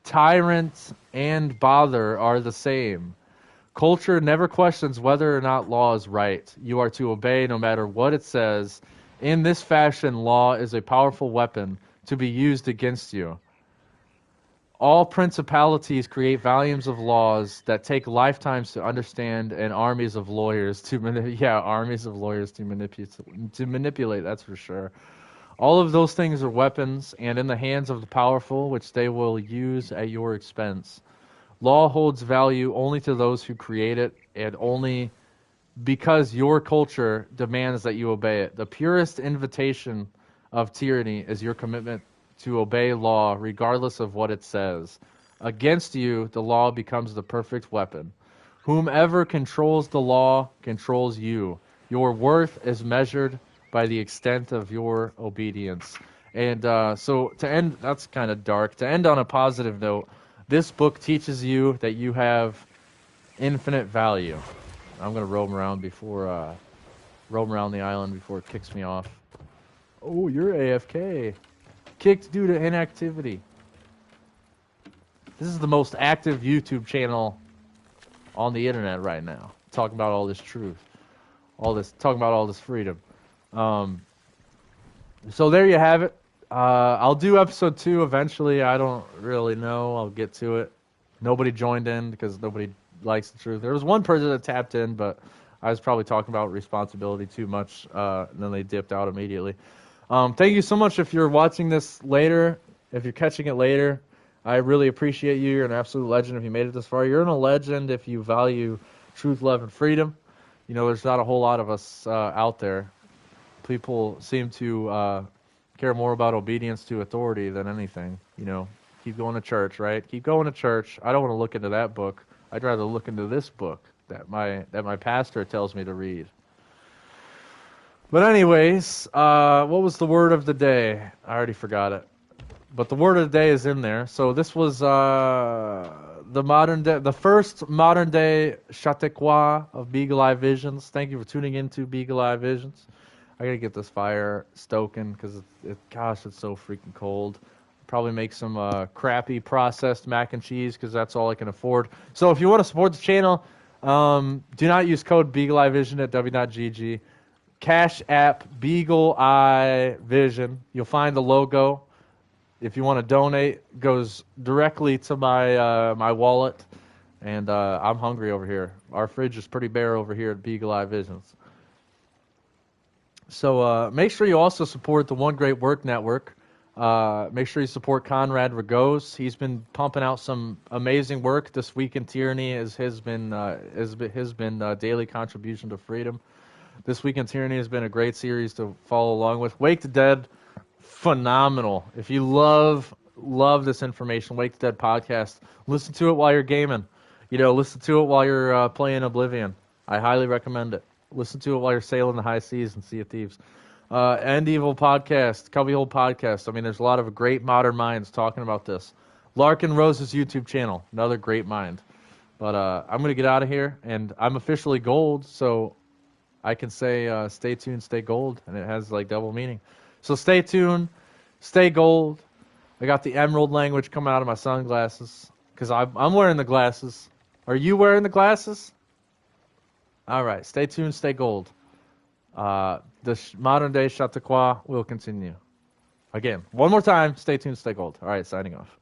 Tyrant and bother are the same. Culture never questions whether or not law is right. You are to obey no matter what it says. In this fashion, law is a powerful weapon to be used against you. All principalities create volumes of laws that take lifetimes to understand and armies of lawyers to manipulate, that's for sure. All of those things are weapons and in the hands of the powerful, which they will use at your expense. Law holds value only to those who create it and only because your culture demands that you obey it. The purest invitation of tyranny is your commitment to obey law regardless of what it says. Against you, the law becomes the perfect weapon. Whomever controls the law controls you. Your worth is measured by the extent of your obedience. And so to end, that's kind of dark. To end on a positive note, this book teaches you that you have infinite value. I'm going to roam around the island before it kicks me off. Oh, you're AFK. Kicked due to inactivity. This is the most active YouTube channel on the internet right now. Talking about all this truth. Talking about all this freedom. So there you have it. I'll do episode 2 eventually. I don't really know. I'll get to it. Nobody joined in because nobody likes the truth. There was one person that tapped in, but I was probably talking about responsibility too much, and then they dipped out immediately. Thank you so much if you're watching this later, if you're catching it later. I really appreciate you. You're an absolute legend if you made it this far. You're a legend if you value truth, love, and freedom. There's not a whole lot of us out there. People seem to care more about obedience to authority than anything. Keep going to church, right? Keep going to church. I don't want to look into that book. I'd rather look into this book that my pastor tells me to read. But anyways, what was the word of the day? I already forgot it. But the word of the day is in there. So this was the first modern day Chatauqua of Beagle Eye Visions. Thank you for tuning in to Beagle Eye Visions. I gotta get this fire stoking because gosh, it's so freaking cold. Probably make some crappy processed mac and cheese because that's all I can afford. So if you want to support the channel, do not use code BeagleEyeVision at w.gg. Cash App Beagle Eye Vision. You'll find the logo. If you want to donate, it goes directly to my my wallet. And I'm hungry over here. Our fridge is pretty bare over here at Beagle Eye Visions. So make sure you also support the One Great Work Network. Make sure you support Conrad Ragos. He's been pumping out some amazing work. This Week in Tyranny has been daily contribution to freedom. This Week in Tyranny has been a great series to follow along with. Wake the Dead, phenomenal. If you love this information, Wake the Dead podcast, listen to it while you're gaming. Listen to it while you're playing Oblivion. I highly recommend it. Listen to it while you're sailing the high seas and Sea of Thieves. End Evil podcast, Cubbyhole podcast. I mean, there's a lot of great modern minds talking about this. Larkin Rose's YouTube channel, another great mind. But I'm going to get out of here, and I'm officially gold, so I can say stay tuned, stay gold, and it has like double meaning. So stay tuned, stay gold. I got the emerald language coming out of my sunglasses because I'm wearing the glasses. Are you wearing the glasses? All right, stay tuned, stay gold. The modern day Chatauqua will continue. Again, one more time, stay tuned, stay gold. All right, signing off.